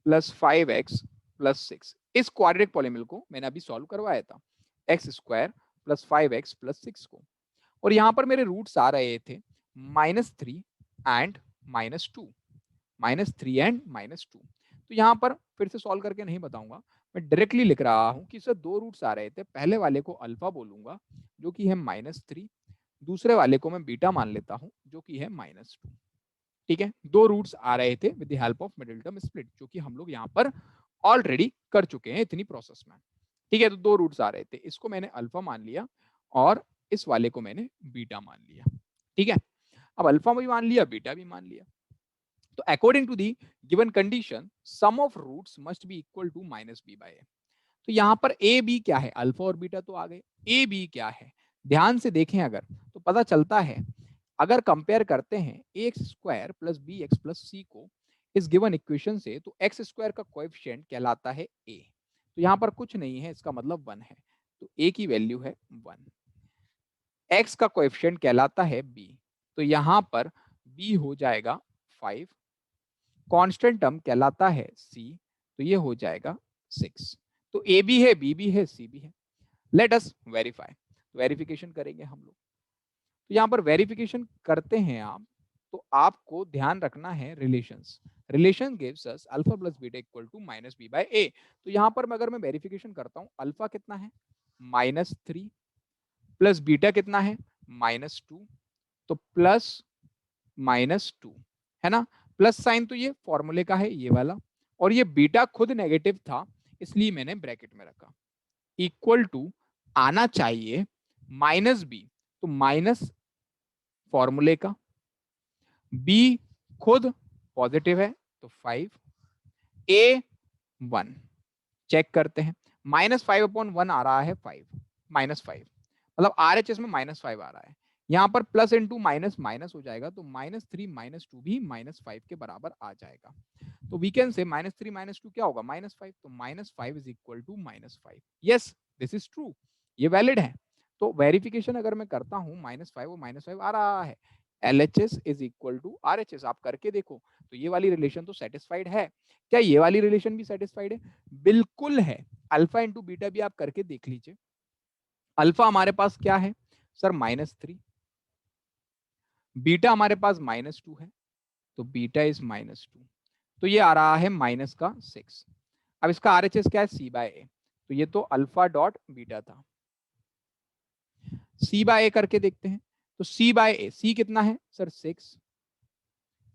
plus 5x plus 6। इस क्वाड्रेटिक पॉलिनोमियल को मैंने अभी सॉल्व करवाया था, x square plus 5x plus 6 को, और यहां पर मेरे रूट्स आ रहे थे -3 एंड -2, -3 एंड -2। तो यहां पर फिर से सॉल्व करके नहीं बताऊंगा, मैं डायरेक्टली लिख रहा हूं कि सर 2 रूट्स आ रहे थे, पहले वाले को अल्फा बोलूंगा जो कि है -3, दूसरे वाले को मैं बीटा मान लेता हूं जो कि है -2। ठीक है, 2 रूट्स आ रहे थे with the help of middle term split, जो कि हम लोग यहाँ पर ऑलरेडी कर चुके हैं इतनी प्रोसेस में। ठीक है, तो 2 रूट्स आ रहे थे, इसको मैंने अल्फा मान लिया और इस वाले को मैंने बीटा मान लिया। ठीक है, अब अल्फा भी मान लिया, बीटा भी मान लिया। तो according to the given condition sum of roots must be equal to minus b by a. तो यहाँ पर ए बी क्या है? अल्फा और बीटा तो आ गए, ए बी क्या है? ध्यान से देखें अगर तो पता चलता है, अगर कंपेयर करते हैं a x square plus b x plus c को इस गिवन इक्वेशन से, तो एक्स स्क्वायर का कोएफिशिएंट कहलाता है ए, तो यहाँ पर कुछ नहीं है, इसका मतलब 1 है। तो ए की वैल्यू है 1। एक्स का कोएफिशिएंट कहलाता है बी, तो यहां पर बी हो जाएगा 5। कांस्टेंट टर्म कहलाता है सी, तो ये हो जाएगा 6। तो ए भी है, बी भी है, सी भी है। लेट अस वेरीफाई, वेरिफिकेशन करेंगे हम लोग। तो यहाँ पर वेरिफिकेशन करते हैं आप, तो आपको ध्यान रखना है relations. Relation gives us alpha plus beta equal to minus b by a. तो यहाँ पर अगर मैं वेरिफिकेशन करता हूँ, अल्फा कितना है -3 प्लस बीटा कितना है -2, तो प्लस -2 है ना। प्लस साइन तो ये फॉर्मूले का है ये वाला, और ये बीटा खुद नेगेटिव था इसलिए मैंने ब्रैकेट में रखा। इक्वल टू आना चाहिए -b, तो माइनस फॉर्मूले का, b खुद पॉजिटिव है तो 5, a 1। चेक करते हैं, -5/1 आ रहा है 5, -5 मतलब RHS में -5 आ रहा है। यहाँ पर प्लस इंटू माइनस माइनस हो जाएगा, तो -3 -2 भी -5 के बराबर आ जाएगा। तो वी कैन से -3 -2 क्या होगा -5, तो -5 is equal to -5। Yes, this is true, ये वैलिड है। तो वेरिफिकेशन अगर मैं करता हूँ -5 और -5 आ रहा है, LHS is equal to RHS। आप करके देखो तो ये वाली रिलेशन तो सेटिस्फाइड है। क्या ये वाली रिलेशन भी सेटिस्फाइड है? बिल्कुल है। अल्फा इंटू बीटा भी आप करके देख लीजिए। अल्फा हमारे पास क्या है सर -3, बीटा हमारे पास -2 है, तो बीटा इज -2, तो ये आ रहा है माइनस का 6। अब इसका RHS क्या है C/A, तो ये तो अल्फा डॉट बीटा था। C/A करके देखते हैं, तो C/A, C कितना है सर 6,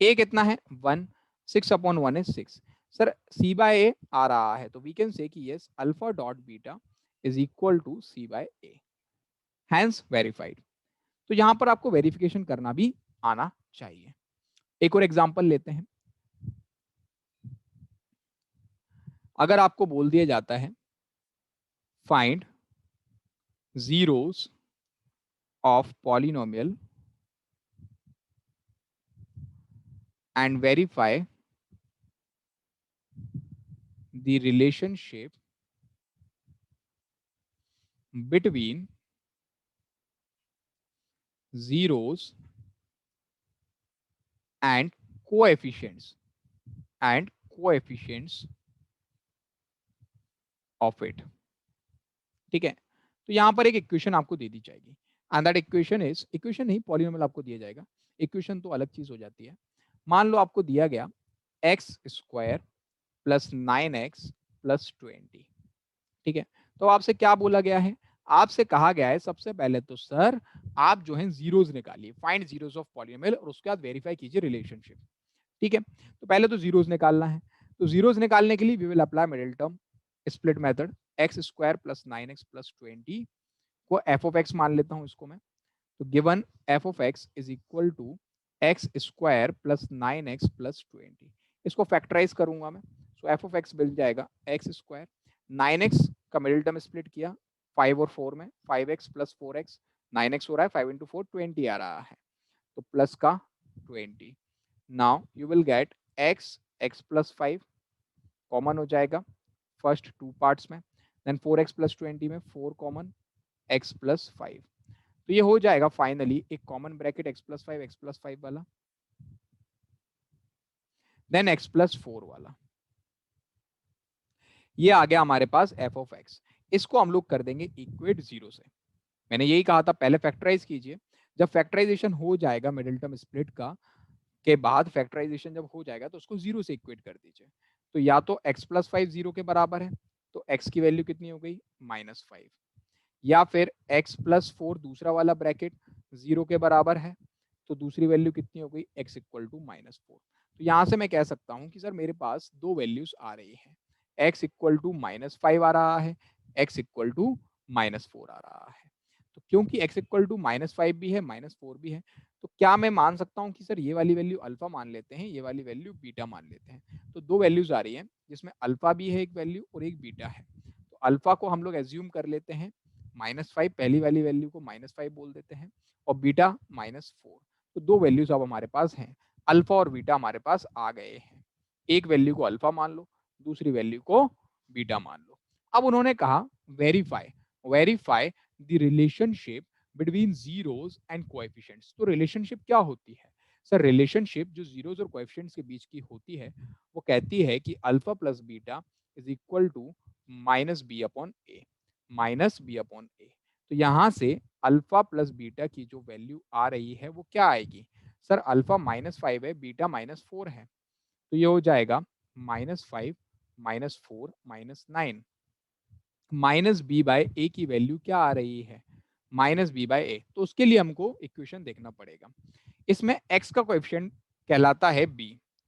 A कितना है 1, 6/1 is 6। सर C/A आ रहा है, तो वी कैन से कि yes alpha dot beta is equal to C/A, hence verified. तो यहां पर आपको वेरिफिकेशन करना भी आना चाहिए। एक और एग्जांपल लेते हैं। अगर आपको बोल दिया जाता है find zeros of polynomial and verify the relationship between zeros and coefficients of it, ठीक है। तो यहां पर एक इक्वेशन आपको दे दी जाएगी, and that equation is, equation नहीं पॉलिनोमियल आपको दिया जाएगा, इक्वेशन तो अलग चीज हो जाती है। मान लो आपको दिया गया x² + 9x + 20, ठीक है। तो आपसे क्या बोला गया है, आपसे कहा गया है सबसे पहले तो सर आप जो है जीरोस निकालिए, फाइंड जीरोस ऑफ पॉलिनोमियल, और उसके बाद वेरीफाई कीजिए रिलेशनशिप, ठीक है। तो पहले तो जीरोस निकालना है, तो जीरोस निकालने के लिए we will apply middle term split method, x² + 9x + 20 को f ऑफ x मान लेता हूं इसको मैं। तो given f of x is equal to x² + 9x + 20, इसको फैक्टराइज करूंगा मैं, सो f ऑफ x मिल जाएगा x², 9x का मिडिल टर्म स्प्लिट किया 5 और 4 में, 5x + 4x, 9x हो रहा है 5 × 4 20 आ रहा है, तो प्लस का 20। Now you will get x + 5 common हो जाएगा फर्स्ट टू पार्ट्स में, देन 4x + 20 में 4 कॉमन, x + 5, तो ये हो जाएगा फाइनली एक कॉमन ब्रैकेट x + 5 वाला, देन x + 4 वाला, ये आ गया हमारे पास f ऑफ x। इसको हम लोग कर देंगे इक्वेट 0 से। मैंने यही कहा था पहले फैक्टराइज कीजिए, जब फैक्टराइजेशन हो जाएगा मिडिल टर्म स्प्लिट का के बाद, फैक्टराइजेशन जब हो जाएगा तो उसको 0 से इक्वेट कर दीजिए। तो या तो x + 5 0 के बराबर है, तो x की वैल्यू कितनी हो गई -5, या फिर x + 4 दूसरा वाला ब्रैकेट 0 के बराबर है, तो दूसरी वैल्यू कितनी हो गई x = -4। तो यहां से मैं कह सकता हूं कि सर मेरे पास दो वैल्यूज आ रही हैं, x = -5 आ रहा है, x = -4 आ रहा है। तो क्योंकि x = -5 भी है -4 भी है, तो क्या मैं मान सकता हूं कि सर ये वाली वैल्यू अल्फा मान लेते हैं, ये वाली वैल्यू बीटा मान लेते हैं। तो दो वैल्यूज आ रही हैं जिसमें अल्फा भी है एक वैल्यू और एक बीटा है। तो अल्फा को हम लोग एज्यूम कर लेते हैं -5, पहली वाली वैल्यू को -5 बोल देते हैं, और बीटा -4। तो दो वैल्यूज अब हमारे पास हैं, अल्फा और बीटा हमारे पास आ गए हैं। एक वैल्यू को अल्फा मान लो, दूसरी वैल्यू को बीटा मान लो। अब उन्होंने कहा verify, verify the relationship between zeros and coefficients. तो रिलेशनशिप क्या होती है सर? रिलेशनशिप जो जीरोस और कोएफिशिएंट्स के बीच की होती है वो कहती है कि alpha plus beta is equal to minus b upon a, minus b upon a. तो यहां से अल्फा प्लस बीटा की जो वैल्यू आ रही है वो क्या आएगी सर? अल्फा -5 है, बीटा -4 है, तो ये हो जाएगा -5 -4 -9। माइनस बी बाय ए की वैल्यू क्या आ रही है? Minus b by a. तो उसके लिए हमको इक्वेशन देखना पड़ेगा। इसमें x का कोएफिशिएंट कहलाता है b,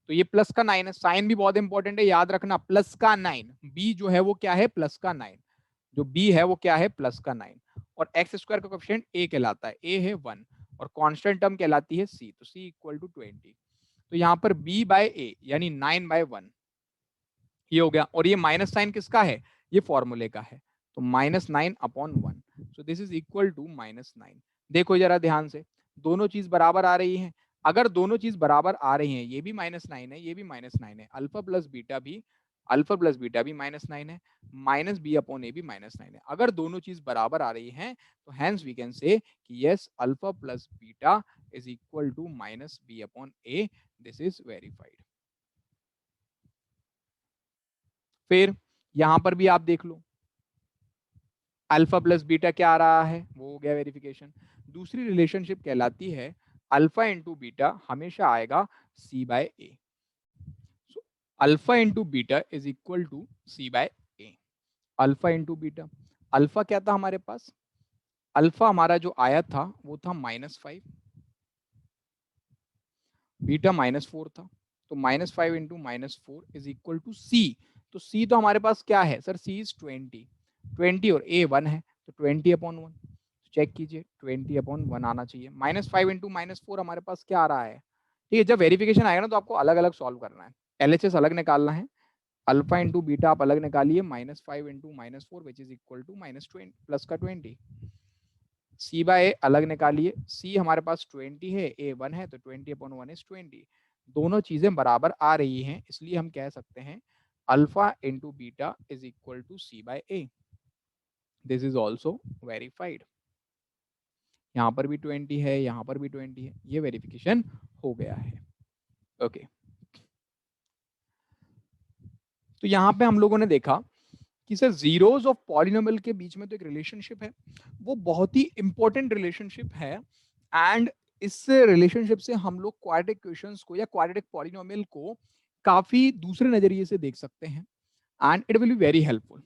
तो ये प्लस का 9 है। साइन भी बहुत इंपॉर्टेंट है, याद रखना, प्लस का 9। b जो है वो क्या है? प्लस का 9। जो b है वो क्या है? प्लस का 9। और एक्स स्क्वायर का कोएफिशिएंट a कहलाता है, a है 1, और कांस्टेंट टर्म कहलाती है c, तो c इक्वल टू 20। तो यहाँ पर b बाय ए यानी 9/1 ये हो गया। और ये माइनस साइन किसका है? ये फॉर्मूले का है, तो -9/1। So this is equal to -9। देखो जरा ध्यान से, दोनों चीज बराबर आ रही हैं। अगर दोनों चीज बराबर आ रही हैं, ये भी -9 है, ये भी -9 है, अल्फा प्लस बीटा भी -9 है, माइनस बी अपॉन ए भी -9 है। अगर दोनों चीज बराबर आ रही हैं तो हैंस वी कैन से कि yes alpha plus beta is equal to minus b upon a. This is verified. फिर यहां पर भी आप देख लो, अल्फा प्लस बीटा क्या आ रहा है, वो हो गया वेरिफिकेशन। दूसरी रिलेशनशिप कहलाती है अल्फा इंटू बीटा हमेशा आएगा c by a. Alpha into beta is equal to c by a. Alpha into beta, alpha क्या था हमारे पास? अल्फा हमारा जो आया था वो था -5, बीटा -4 था, तो -5 इंटू -4 इज इक्वल टू सी। तो सी तो हमारे पास क्या है सर? सी इज 20 और ए 1 है, तो 20/1। चेक कीजिए, 20/1 आना चाहिए। -5 इंटू -4 हमारे पास क्या आ रहा है? ठीक है, जब वेरिफिकेशन आएगा ना तो आपको अलग अलग सॉल्व करना है, एलएचएस अलग निकालना है, अल्फा इंटू बीटा आप अलग निकालिए, -5 into -4 which is equal to -20 plus का 20। सी बाय ए अलग निकालिए, सी हमारे पास 20 है, ए 1 है, तो 20/1 इज 20। दोनों चीजें बराबर आ रही हैं, इसलिए हम कह सकते हैं alpha into beta is equal to c by a. This is also verified. यहाँ पर भी 20 है, यहाँ पर भी 20 है, ये वेरिफिकेशन हो गया है। ओके, तो यहाँ पे हम लोगों ने देखा कि सर जीरोस ऑफ पॉलिनोमियल के बीच में तो एक रिलेशनशिप है, वो बहुत ही इंपॉर्टेंट रिलेशनशिप है। एंड इस रिलेशनशिप से हम लोग क्वाड्रेटिक इक्वेशंस को या क्वाड्रेटिक पॉलिनोमियल को काफी दूसरे नजरिए से देख सकते हैं, and it will be very helpful.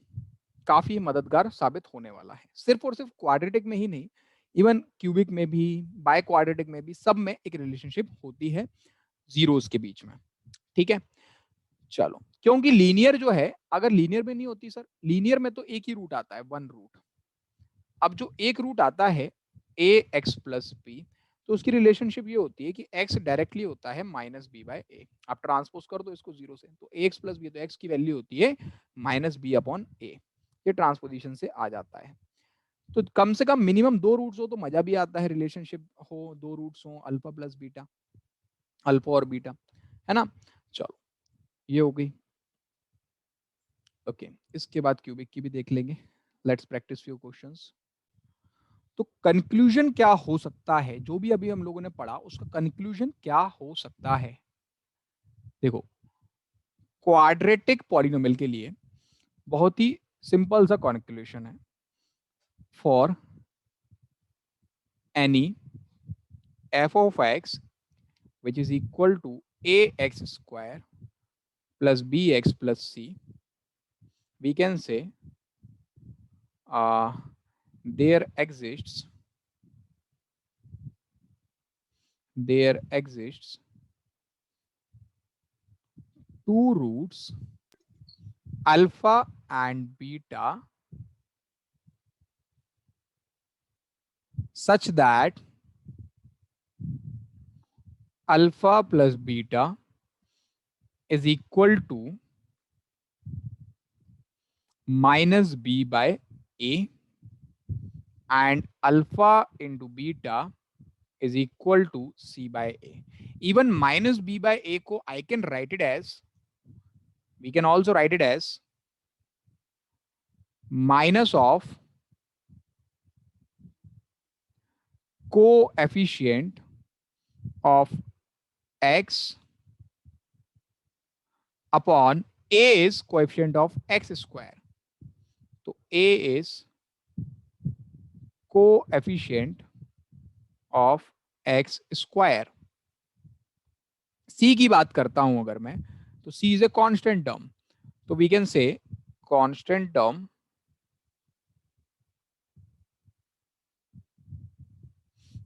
काफी मददगार साबित होने वाला है, सिर्फ और सिर्फ क्वाड्रेटिक में ही नहीं, इवन क्यूबिक में भी, बाय क्वाड्रेटिक में भी, सब में एक रिलेशनशिप होती है जीरोस के बीच में। ठीक है, चलो, क्योंकि लीनियर जो है, अगर लीनियर में नहीं होती सर, लीनियर में तो एक ही रूट आता है, वन रूट। अब जो एक रूट आता है ए एक्स प्लस बी, तो उसकी रिलेशनशिप ये होती है कि x डायरेक्टली होता है -b/a। आप ट्रांसपोज कर दो इसको जीरो से, तो ax प्लस बी, तो x की वैल्यू होती है -b/a। ये ट्रांसपोजिशन से आ जाता है। तो कम से कम मिनिमम दो रूट्स हो तो मजा भी आता है, रिलेशनशिप हो, दो रूट्स हो, अल्फा प्लस बीटा, अल्फा और बीटा, है ना। चलो, ये हो गई। ओके, इसके बाद क्यूबिक की भी देख लेंगे। Let's practice few questions. तो कंक्लूजन क्या हो सकता है, जो भी अभी हम लोगों ने पढ़ा उसका कंक्लूजन क्या हो सकता है? देखो, क्वाड्रेटिक पॉलिनोमियल के लिए बहुत ही सिंपल सा कंक्लूजन है, for any f of x which is equal to ax square plus bx plus c, we can say there exists two roots alpha and beta such that alpha plus beta is equal to minus b by a, and alpha into beta is equal to c by a. Even minus b by a को I can write it as, we can also write it as minus of coefficient of x upon a is coefficient of x square. तो a is coefficient of x square. c की बात करता हूं अगर मैं, तो c is a constant term. तो we can say constant term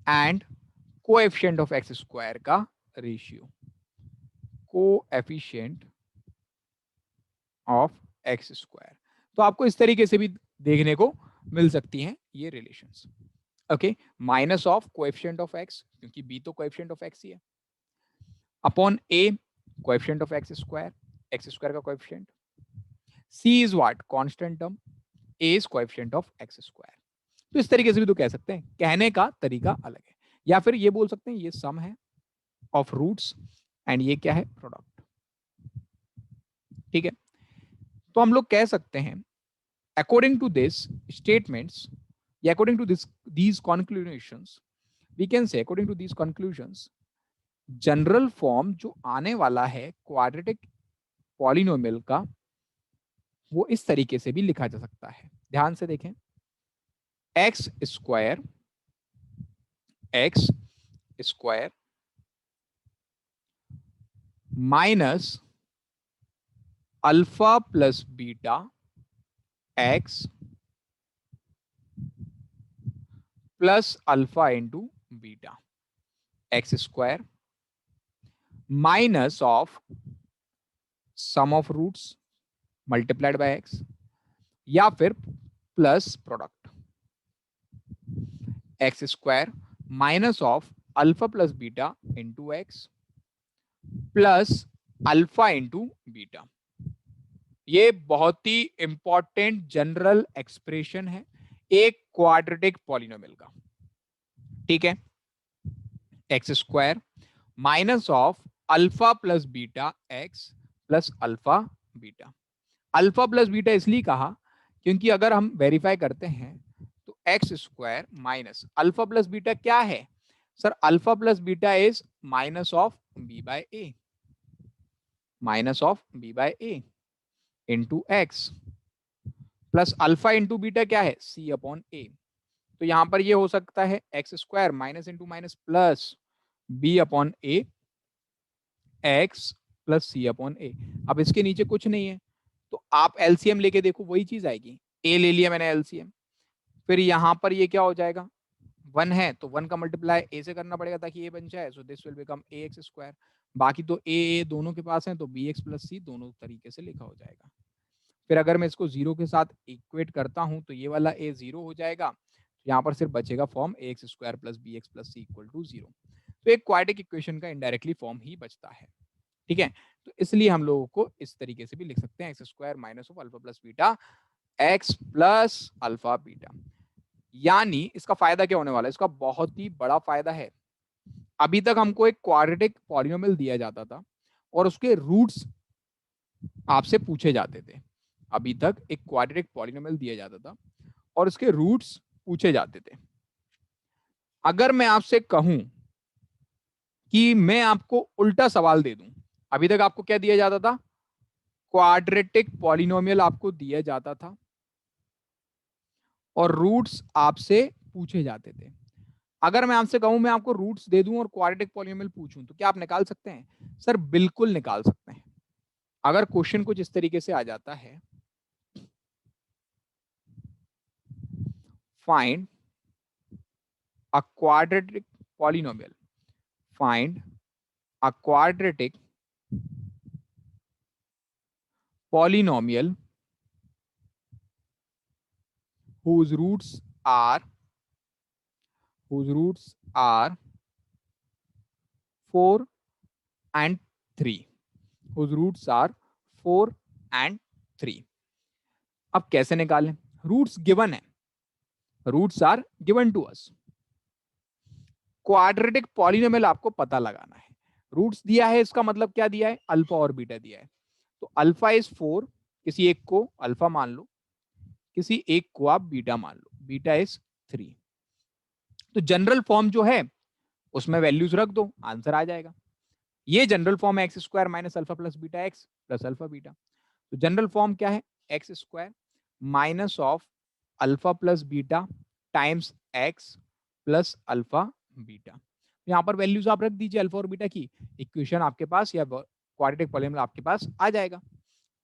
and coefficient of x square का ratio. Coefficient of x square. तो आपको इस तरीके से भी देखने को मिल सकती हैं ये relations. Okay, minus of coefficient of x, क्योंकि b तो कोएफिशिएंट ऑफ x ही है, upon a coefficient of x square का coefficient. c is what, constant term, a is coefficient of x square. तो इस तरीके से भी तो कह सकते हैं, कहने का तरीका अलग है. या फिर ये बोल सकते हैं ये सम है ऑफ रूट्स एंड ये क्या है, प्रोडक्ट. ठीक है, तो हम लोग कह सकते हैं अकॉर्डिंग टू दिस स्टेटमेंट्स या according to these conclusions, we can say according to these conclusions general form जो आने वाला है क्वाड्रेटिक पॉलिनोमियल का, वो इस तरीके से भी लिखा जा सकता है. ध्यान से देखें, x square minus alpha plus beta x plus alpha into beta x square minus of sum of roots multiplied by x, या फिर plus product x square minus of alpha plus beta into x plus alpha into beta. ये बहुत ही important general expression है एक quadratic polynomial का. ठीक है, x square minus of alpha plus beta x plus alpha beta. Alpha plus beta इसलिए कहा क्योंकि अगर हम वेरीफाई करते हैं तो x square minus alpha plus beta क्या है sir, alpha plus beta is minus of b by a, minus of b by a into x plus alpha into beta क्या है, सी अपॉन ए. तो यहां पर ये हो सकता है x square minus into minus plus b upon a x plus c upon a. अब इसके नीचे कुछ नहीं है तो आप एलसीएम लेके देखो, वही चीज आएगी. ए ले लिया मैंने एलसीएम, फिर यहां पर ये क्या हो जाएगा, 1 है तो 1 का मल्टीप्लाई ए से करना पड़ेगा ताकि ए बन जाए. So this will become a x square. बाकी तो ए दोनों के पास है तो बी एक्स प्लस सी दोनों तरीके से लिखा हो जाएगा. फिर अगर मैं इसको जीरो के साथ इक्वेट करता हूं तो ये वाला ए जीरो हो जाएगा. यहाँ पर सिर्फ बचेगा form a x square plus b x plus c equal to zero. तो एक क्वाड्रेटिक इक्वेशन का इनडायरेक्टली फॉर्म ही बचता है. ठीक है, तो इसलिए हम लोगों को इस तरीके से भी लिख सकते हैं x square minus of alpha plus beta x plus alpha beta. यानी इसका फायदा क्या होने वाला है, इसका बहुत ही बड़ा फायदा है. अभी तक हमको एक क्वाड्रेटिक पॉलिनोमियल दिया जाता था और उसके रूट्स आपसे पूछे जाते थे. अभी तक एक क्वाड्रेटिक पॉलिनोमियल दिया जाता था और उसके रूट्स पूछे जाते थे. अगर मैं आपसे कहूं कि मैं आपको उल्टा सवाल दे दूं, अभी तक आपको क्या दिया जाता था, क्वाड्रेटिक पॉलिनोमियल आपको दिया जाता था और रूट्स आपसे पूछे जाते थे. अगर मैं आपसे कहूं मैं आपको रूट्स दे दूं और क्वाड्रेटिक पॉलिनोमियल पूछूं तो क्या आप निकाल सकते हैं सर? बिल्कुल निकाल सकते हैं. अगर क्वेश्चन कुछ इस तरीके से आ जाता है, find a quadratic polynomial, find a quadratic polynomial whose roots are 4 and 3, whose roots are 4 and 3. अब कैसे निकालें, रूट्स गिवन है, roots are given to us. Quadratic polynomial आपको पता लगाना है. रूट्स दिया है इसका मतलब क्या दिया है, अल्फा और बीटा दिया है. तो अल्फा इज 4, किसी एक को अल्फा मान लो, किसी एक को आप बीटा मान लो, बीटा इज 3. तो जनरल फॉर्म जो है उसमें वैल्यूज रख दो, आंसर आ जाएगा। ये जनरल फॉर्म है x square minus alpha plus beta x plus alpha beta. तो जनरल फॉर्म क्या है? X square minus of alpha plus beta times x plus alpha beta. यहाँ पर वैल्यूज आप रख दीजिए अल्फा और बीटा की, इक्वेशन आपके पास या क्वाड्रेटिक पॉलीनोमियल आपके पास आ जाएगा।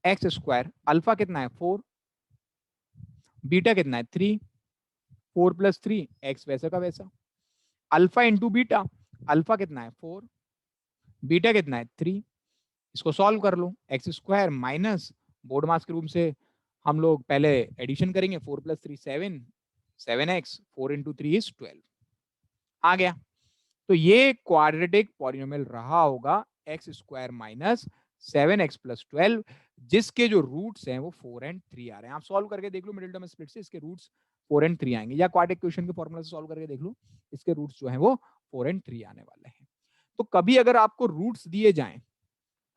एक्स स्क्वायर, अल्फा कितना है 4, बीटा कितना है 3, 4 प्लस 3 एक्स वैसा का वैसा, अल्फा इंटू बीटा, अल्फा कितना है 4, बीटा कितना है 3, इसको सॉल्व कर लो। एक्स स्क्वायर माइनस बोर्ड मास के रूप से हम लोग पहले एडिशन करेंगे, 4 प्लस 3 7, 7x, 4 इंटू 3 इज 12 आ गया। तो ये क्वाड्रेटिक पॉलिनोमियल रहा होगा x square minus 7x plus 12, जिसके जो रूट्स हैं वो 4 एंड 3 आ रहे हैं। आप सॉल्व करके देख लो मिडिल टर्म स्प्लिट से, इसके रूट्स 4 एंड 3 आएंगे, या क्वाड्रेटिक इक्वेशन के फॉर्मूला से सॉल्व करके देख लो, इसके रूट्स जो हैं वो 4 एंड 3 आने वाले हैं। तो कभी अगर आपको रूट्स दिए जाएं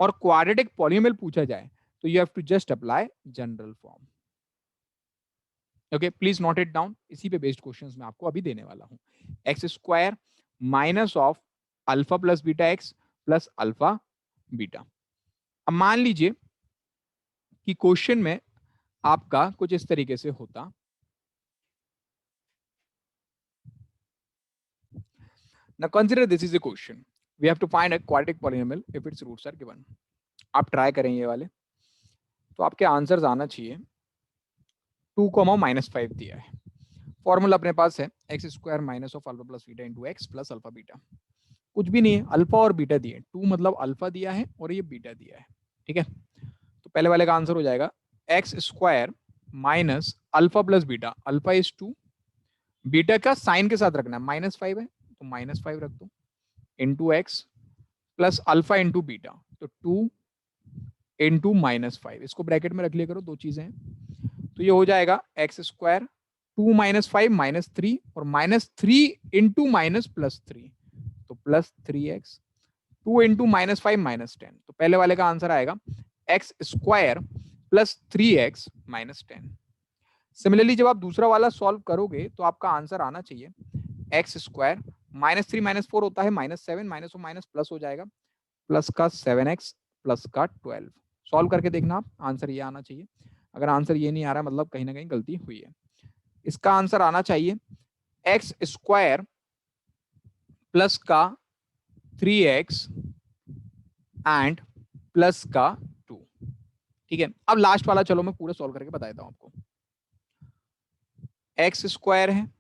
और क्वाड्रेटिक पॉलिनोमियल पूछा जाए तो you have to just apply general form. Okay, please note it down, इसी पे बेस्ड क्वेश्चंस मैं आपको अभी देने वाला हूं। X square minus of alpha plus beta x plus alpha beta. अब मान लीजिए कि क्वेश्चन में आपका कुछ इस तरीके से होता, now consider this is a question, we have to find a quadratic polynomial if its roots are given। आप ट्राई करें ये वाले, तो आपके आंसर्स आना चाहिए 2, -5 दिया है। फॉर्मूला अपने पास है x square minus of alpha plus beta into x plus alpha beta. कुछ भी नहीं है, अल्फा और बीटा दिए, 2 मतलब अल्फा दिया है और ये बीटा दिया है। ठीक है, तो पहले वाले का आंसर हो जाएगा x square minus alpha plus beta, alpha is 2, beta का साइन के साथ रखना है, -5 है तो -5 रख दो, into x plus alpha into beta, तो 2 इंटू -5, इसको ब्रैकेट में रख लिया करो, दो चीजें हैं। तो ये हो जाएगा एक्स स्क्वायर 2 - 5 -3 और -3 इंटू माइनस प्लस 3, तो प्लस 3x, 2 इंटू -5 -10, तो पहले वाले का आंसर आएगा x square plus 3x -10। Similarly जब आप दूसरा वाला सॉल्व करोगे तो आपका आंसर आना चाहिए एक्स स्क्वायर -3 -4 होता है -7, माइनस और माइनस प्लस हो जाएगा, प्लस का 7x प्लस का 12। सॉल्व करके देखना आप, आंसर ये आना चाहिए। अगर आंसर ये नहीं आ रहा मतलब कहीं ना कहीं गलती हुई है। इसका आंसर आना चाहिए एक्स स्क्वायर प्लस का 3x एंड प्लस का 2। ठीक है, अब लास्ट वाला चलो मैं पूरा सॉल्व करके बता देता हूं आपको। एक्स स्क्वायर है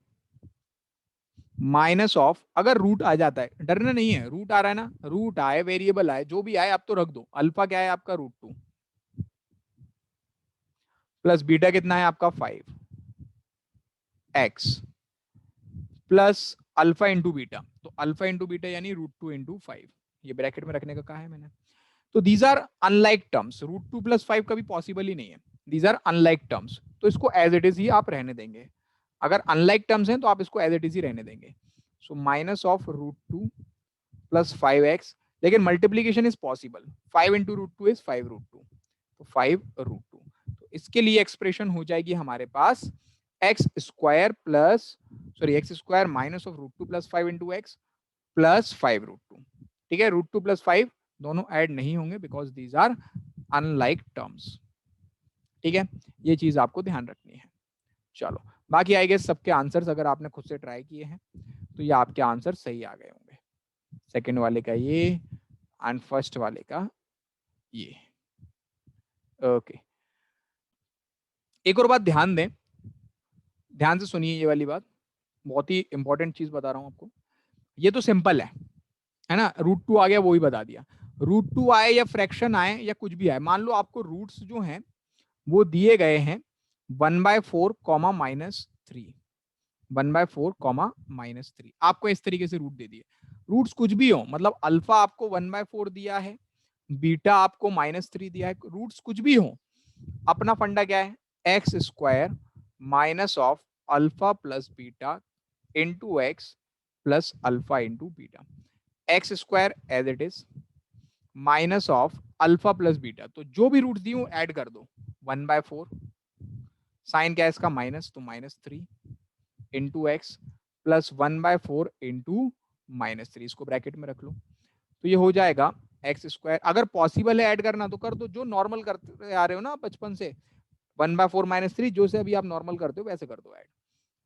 माइनस ऑफ, अगर रूट आ जाता है डरना नहीं है, रूट आ रहा है ना, रूट आए वेरिएबल आए जो भी आए आप तो रख दो, अल्फा क्या है आपका √2 प्लस बीटा कितना है आपका 5x plus alpha into beta, तो अल्फा इंटू बीटा यानी √2 इंटू 5, ये ब्रैकेट में रखने का कहा है मैंने। तो दीज आर अनलाइक टर्म्स, √2 + 5 कभी पॉसिबल ही नहीं है, दीज आर अनलाइक टर्म्स, तो इसको एज इट इज ही आप रहने देंगे। अगर अनलाइक टर्म्स हैं तो आप इसको एज इट इज ही रहने देंगे। So minus of √2 plus 5x, लेकिन multiplication is possible, 5 into √2 is 5√2, तो 5√2, तो इसके लिए एक्सप्रेशन हो जाएगी हमारे पास x square minus of √2 plus 5 into x plus 5√2। ठीक है, √2 प्लस 5 दोनों ऐड नहीं होंगे because these are unlike terms. ठीक है, ये चीज आपको ध्यान रखनी है। चलो, बाकी आई गेस सबके आंसर्स अगर आपने खुद से ट्राई किए हैं तो ये आपके आंसर सही आ गए होंगे। सेकंड वाले का ये एंड फर्स्ट वाले का ये। ओके, एक और बात ध्यान दें, ध्यान से सुनिए ये वाली बात, बहुत ही इंपॉर्टेंट चीज बता रहा हूं आपको। ये तो सिंपल है ना, √2 आ गया वो ही बता दिया, √2 आए या फ्रैक्शन आए या कुछ भी आए, मान लो आपको रूट्स जो हैं वो दिए गए हैं 1/4, -3, 1/4, -3, आपको इस तरीके से रूट दे दिए। रूट्स कुछ भी हो, मतलब अल्फा आपको 1/4 दिया है, बीटा आपको -3 दिया है, रूट्स कुछ भी हो, अपना फंडा क्या है, x square minus of alpha plus beta into x plus alpha into beta, x square as it is minus of alpha plus beta, तो जो भी रूट दी हूं ऐड कर दो, 1/4, साइन क्या है इसका माइनस, तो -3 इंटू एक्स प्लस 1/4 इंटू -3, इसको ब्रैकेट में रख लो। तो ये हो जाएगा एक्स स्क्वायर। अगर पॉसिबल है ऐड करना तो कर दो, जो नॉर्मल करते आ रहे हो ना बचपन से, 1/4 -3 जो से अभी आप नॉर्मल करते हो वैसे कर दो ऐड।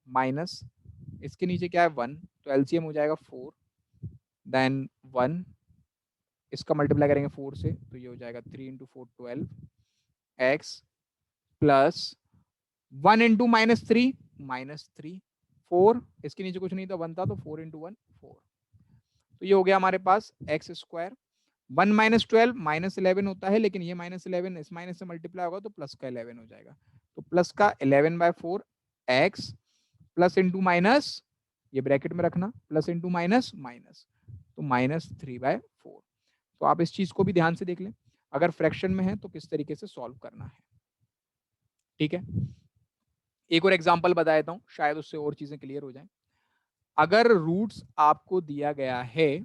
माइनस इसके नीचे क्या है 1, तो एलसीएम हो जाएगा 4, देन 1, इसका मल्टीप्लाई करेंगे 4 से तो ये हो जाएगा 3 इंटू 4 12 एक्स प्लस 1 इंटू -3 -3 4, इसके नीचे कुछ नहीं था 1 था तो 4 इंटू 1 4। तो ये हो गया हमारे पास एक्स स्क्वायर। 1 - 12 -11 होता है, लेकिन ये -11 इस माइनस से मल्टीप्लाई होगा तो प्लस का 11 हो जाएगा। तो प्लस का 11/4 एक्स प्लस इंटू माइनस, ये ब्रैकेट में रखना, प्लस इंटू माइनस माइनस, तो -3/4। तो आप इस चीज को भी ध्यान से देख लें, अगर फ्रैक्शन में है तो किस तरीके से सॉल्व करना है। ठीक है, एक और एग्जांपल बता देता हूं, शायद उससे और चीजें क्लियर हो जाएं। अगर रूट्स आपको दिया गया है,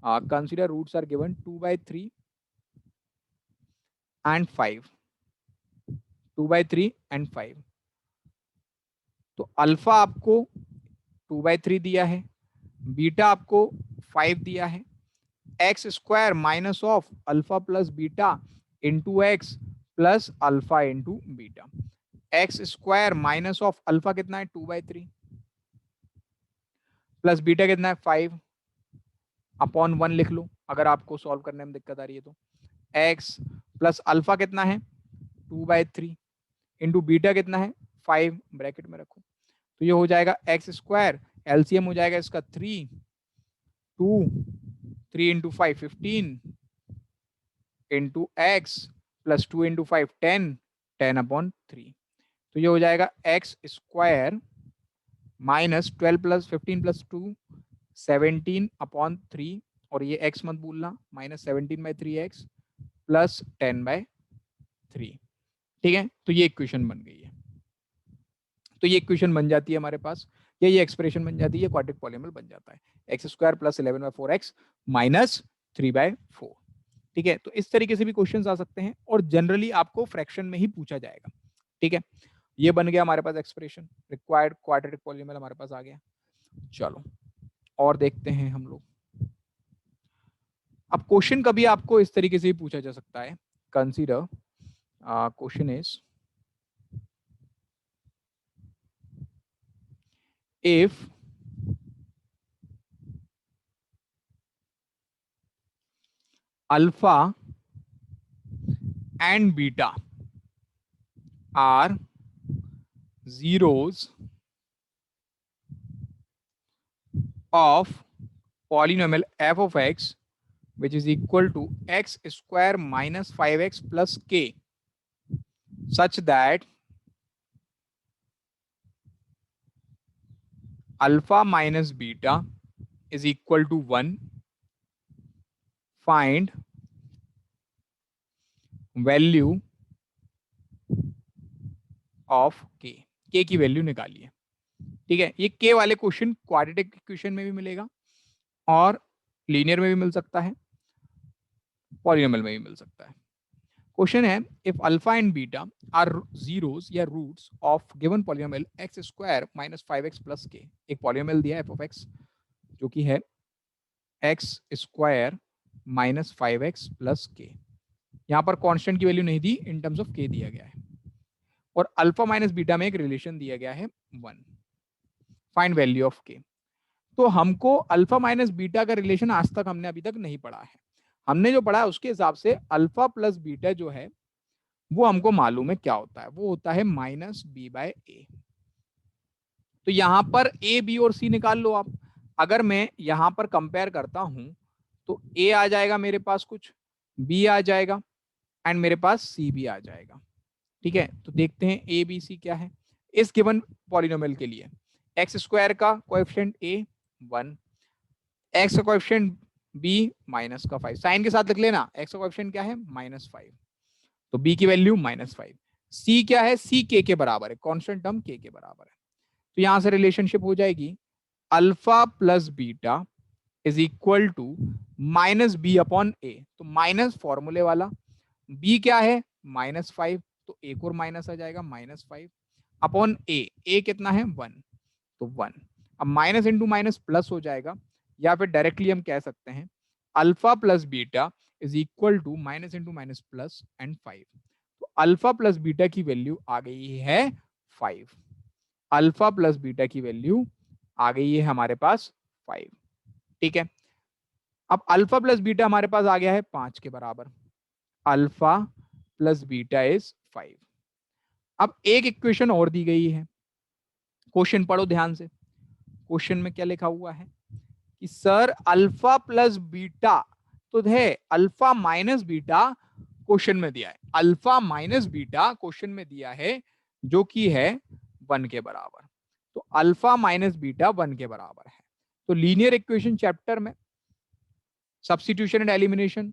consider roots are given 2/3 and 5, 2/3 and 5, तो अल्फा आपको 2/3 दिया है, बीटा आपको 5 दिया है, x square minus of alpha plus beta into x plus alpha into beta. X square minus of alpha कितना है 2/3 प्लस बीटा कितना है 5 अपॉन 1 लिख लो अगर आपको सॉल्व करने में दिक्कत आ रही है तो। एक्स प्लस अल्फा कितना है 2/3 इंटू बीटा कितना है 5, ब्रैकेट में रखो। तो ये हो जाएगा एक्स स्क्वायर, एलसीएम हो जाएगा इसका 3 into 5 15 into x plus 2 into 5 10, 10/3। तो ये हो जाएगा x square minus 12 plus 15 plus 2 17/3, और ये x मत भूलना, -17/3 एक्स प्लस 10/3। ठीक है, तो ये इक्वेशन बन गई है। तो ये इक्वेशन बन जाती है हमारे पास, या ये एक्सप्रेशन बन जाती है, क्वाड्रेटिक पॉलीनोमियल बन जाता है x square plus 11/4x minus 3/4। ठीक है, तो इस तरीके से भी क्वेश्चंस आ सकते हैं, और जनरली आपको फ्रैक्शन में ही पूछा जाएगा। ठीक है, ये बन गया हमारे पास एक्सप्रेशन, रिक्वायर्ड क्वाड्रेटिक पॉलीनोमियल हमारे पास आ गया। चलो और देखते हैं हम लोग। अब क्वेश्चन कभी आपको इस तरीके से भी पूछा जा सकता है, consider question is if alpha and beta are zeros of polynomial f of x which is equal to x square minus 5x plus k such that alpha minus beta is equal to 1, find value of k की value निकालिए। ठीक है, ये k वाले question quadratic equation में भी मिलेगा और लीनियर में भी मिल सकता है, पॉलिनोमियल में भी मिल सकता है। क्वेश्चन है if alpha and beta are zeros या roots of given polynomial x square minus 5x plus k. एक पॉलिनोमियल दिया है एफ ऑफ एक्स जो कि है x square minus 5x plus के। यहाँ पर कांस्टेंट की वैल्यू नहीं दी, इन टर्म्स ऑफ के दिया गया है, और अल्फा माइनस बीटा में एक रिलेशन दिया गया है 1, फाइंड वैल्यू ऑफ के। तो हमको अल्फा माइनस बीटा का रिलेशन आज तक हमने अभी तक नहीं पढ़ा है। हमने जो पढ़ा है उसके हिसाब से अल्फा प्लस बीटा जो है वो हमको मालूम है क्या होता है, वो होता है -b/a। तो यहां पर a, b और c निकाल लो आप। अगर मैं यहां पर कंपेयर करता हूं तो a आ जाएगा मेरे पास कुछ, b आ जाएगा एंड मेरे पास c भी आ जाएगा। ठीक है, तो देखते हैं a b c क्या है इस गिवन पॉलिनोमियल के लिए। एक्स स्क्वायर का कोएफिशिएंट a 1, एक्स का कोएफिशिएंट b -5, साइन के साथ लिख लेना, एक्स का कोएफिशिएंट क्या है -5, तो b की वैल्यू -5। c क्या है, c k के बराबर है, कांस्टेंट टर्म k के बराबर है। तो यहां से रिलेशनशिप हो जाएगी alpha plus beta is equal to -b/a। तो माइनस फॉर्मूले वाला, b क्या है -5, तो एक और माइनस आ जाएगा -5 अपॉन a कितना है 1, तो 1। अब माइनस इंटू माइनस प्लस हो जाएगा, या फिर डायरेक्टली हम कह सकते हैं alpha plus beta is equal to minus into minus plus and 5। तो अल्फा प्लस बीटा की वैल्यू आ गई है 5। अल्फा प्लस बीटा की वैल्यू आ गई है हमारे पास 5। ठीक है, अब अल्फा प्लस बीटा हमारे पास आ गया है 5 के बराबर। Alpha plus beta is 5। अब एक इक्वेशन और दी गई है, क्वेश्चन पढ़ो ध्यान से। क्वेश्चन में क्या लिखा हुआ है कि सर अल्फा प्लस बीटा तो है, अल्फा माइनस बीटा क्वेश्चन में दिया है, अल्फा माइनस बीटा क्वेश्चन में दिया है जो कि है 1 के बराबर। तो अल्फा माइनस बीटा 1 के बराबर है। तो लीनियर इक्वेशन चैप्टर में सब्स्टिट्यूशन एंड एलिमिनेशन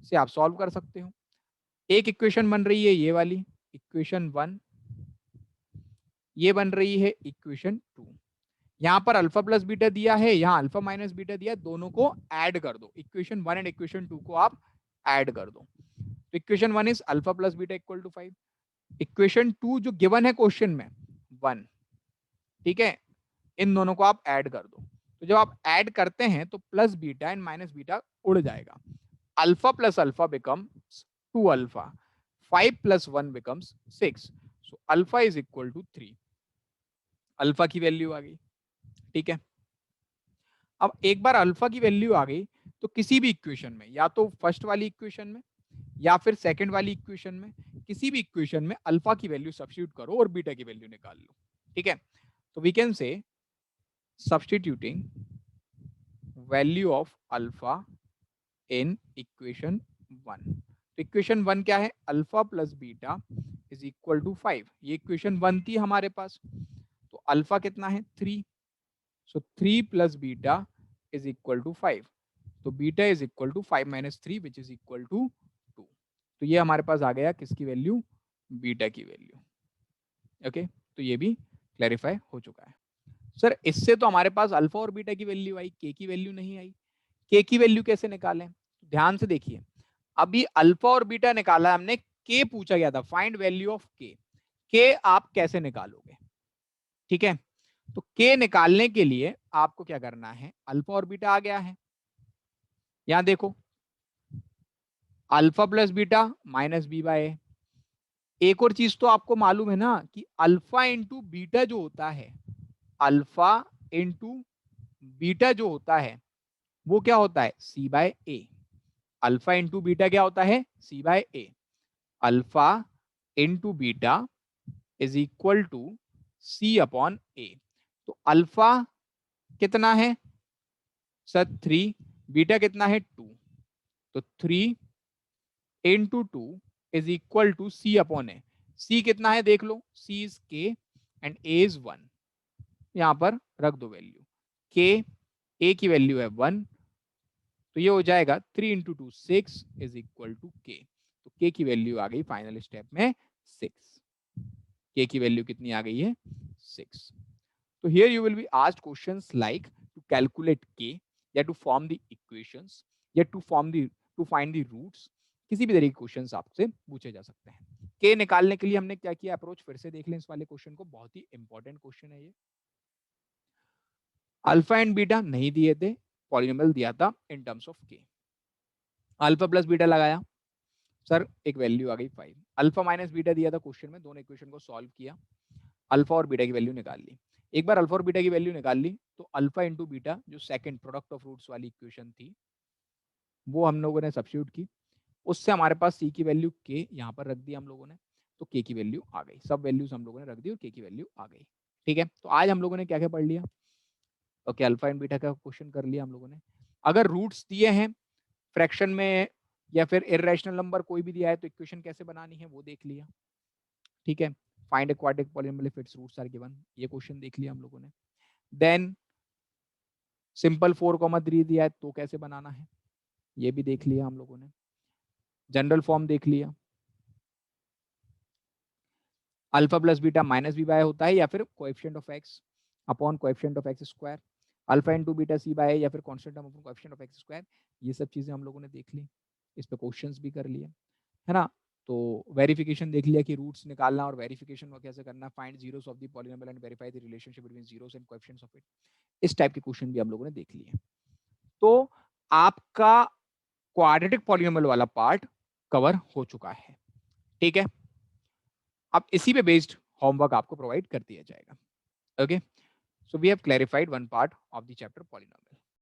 से आप सॉल्व कर सकते हो। एक इक्वेशन बन रही है ये वाली इक्वेशन 1, ये बन रही है इक्वेशन 2। यहां पर अल्फा प्लस बीटा दिया है, यहां अल्फा माइनस बीटा दिया है, दोनों को ऐड कर दो। इक्वेशन 1 एंड इक्वेशन 2 को आप ऐड कर दो। तो equation 1 is alpha plus beta equal to 5। Equation 2 जो गिवन है क्वेश्चन में 1, ठीक है, इन दोनों को आप ऐड कर दो। तो जब आप ऐड करते हैं तो plus beta and minus beta उड़ जाएगा। Alpha plus alpha becomes 2 alpha, 5 plus 1 becomes 6। So alpha is equal to 3। Alpha की वैल्यू आ गई। ठीक है, अब एक बार अल्फा की वैल्यू आ गई तो किसी भी इक्वेशन में, या तो फर्स्ट वाली इक्वेशन में या फिर सेकंड वाली इक्वेशन में, किसी भी इक्वेशन में अल्फा की वैल्यू सब्स्टिट्यूट करो और बीटा की वैल्यू निकाल लो। ठीक है, तो we can say substituting value of alpha in equation 1। तो इक्वेशन 1 क्या है, alpha plus beta is equal to 5। ये इक्वेशन 1 थी हमारे पास। तो अल्फा कितना है 3, so 3 plus beta is equal to 5। तो beta is equal to 5 minus 3 which is equal to 2। तो ये हमारे पास आ गया किसकी वैल्यू, बीटा की वैल्यू। ओके, तो ये भी क्लैरिफाई हो चुका है। सर इससे तो हमारे पास अल्फा और बीटा की वैल्यू आई, के की वैल्यू नहीं आई। के की वैल्यू कैसे निकालें, ध्यान से देखिए। अभी अल्फा और बीटा निकाला हमने, के पूछा गया था फाइंड वैल्यू ऑफ के आप कैसे निकालोगे। ठीक है, तो के निकालने के लिए आपको क्या करना है, अल्फा और बीटा आ गया है, यहां देखो alpha plus beta minus b by a. एक और चीज तो आपको मालूम है ना कि अल्फा इंटू बीटा जो होता है, अल्फा इंटू बीटा जो होता है वो क्या होता है, c by a. Alpha into beta क्या होता है, c by a. Alpha into beta is equal to c upon a. तो अल्फा कितना है सर 3, बीटा कितना है 2। तो 3 into 2 is equal to c upon a. C कितना है देख लो, c is k and a is 1। यहां पर रख दो वैल्यू, के ए की वैल्यू है 1, तो ये हो जाएगा 3 इंटू 2 6 इज इक्वल टू के। तो के की वैल्यू आ गई फाइनल स्टेप में 6। के की वैल्यू कितनी आ गई है 6। तो here you will be asked questions like to calculate k, या टू फॉर्म द इक्वेशंस, या टू फाइंड द रूट्स। किसी भी तरीके के क्वेश्चंस आपसे पूछे जा सकते हैं। के निकालने के लिए हमने क्या किया अप्रोच, फिर से देख लें इस वाले क्वेश्चन को, बहुत ही इंपॉर्टेंट क्वेश्चन है ये। अल्फा एंड बीटा नहीं दिए थे, पॉलिनोमियल दिया था इन टर्म्स ऑफ के। अल्फा प्लस बीटा लगाया, सर एक वैल्यू आ गई 5। अल्फा माइनस बीटा दिया था क्वेश्चन में, दोनों इक्वेशन को सॉल्व किया, अल्फा और बीटा की वैल्यू निकाल ली। एक बार अल्फा और बीटा की वैल्यू निकाल ली तो अल्फा इंटू बीटा जो सेकंड प्रोडक्ट ऑफ रूट्स वाली इक्वेशन थी वो हम लोगों ने सब्स्टिट्यूट की, उससे हमारे पास सी की वैल्यू के यहाँ पर रख दी हम लोगों ने, तो के की वैल्यू आ गई। सब वैल्यूज हम लोगों ने रख दी और के की वैल्यू आ गई। ठीक है, तो आज हम लोगों ने क्या क्या पढ़ लिया, ओके अल्फा एंड बीटा का क्वेश्चन कर लिया हम लोगों ने। अगर रूट्स दिए हैं फ्रैक्शन में या फिर इरेशनल नंबर कोई भी दिया है तो इक्वेशन कैसे बनानी है वो देख लिया। ठीक है, find a quadratic polynomial if its roots are given, ये क्वेश्चन देख लिया हम लोगों ने। देन सिंपल 4,3 दिया है तो कैसे बनाना है ये भी देख लिया हम लोगों ने। जनरल फॉर्म देख लिया, alpha plus beta minus b by होता है या फिर coefficient of x upon coefficient of x square, alpha into beta c by या फिर constant term upon coefficient of x square. ये सब चीजें हम लोगों ने देख ली, इस पे क्वेश्चंस भी कर लिए, है ना। तो वेरिफिकेशन देख लिया कि रूट्स निकालना और वेरिफिकेशन को कैसे करना, find zeros of the polynomial and verify the relationship between zeros and coefficients of it. इस टाइप के क्वेश्चन भी हम लोगों ने देख लिए। तो आपका क्वाड्रेटिक पॉलिनोमियल वाला पार्ट कवर हो चुका है, ठीक है। अब इसी पे बेस्ड होमवर्क आपको प्रोवाइड कर दिया जाएगा। Okay, so we have clarified one part of the chapter polynomial.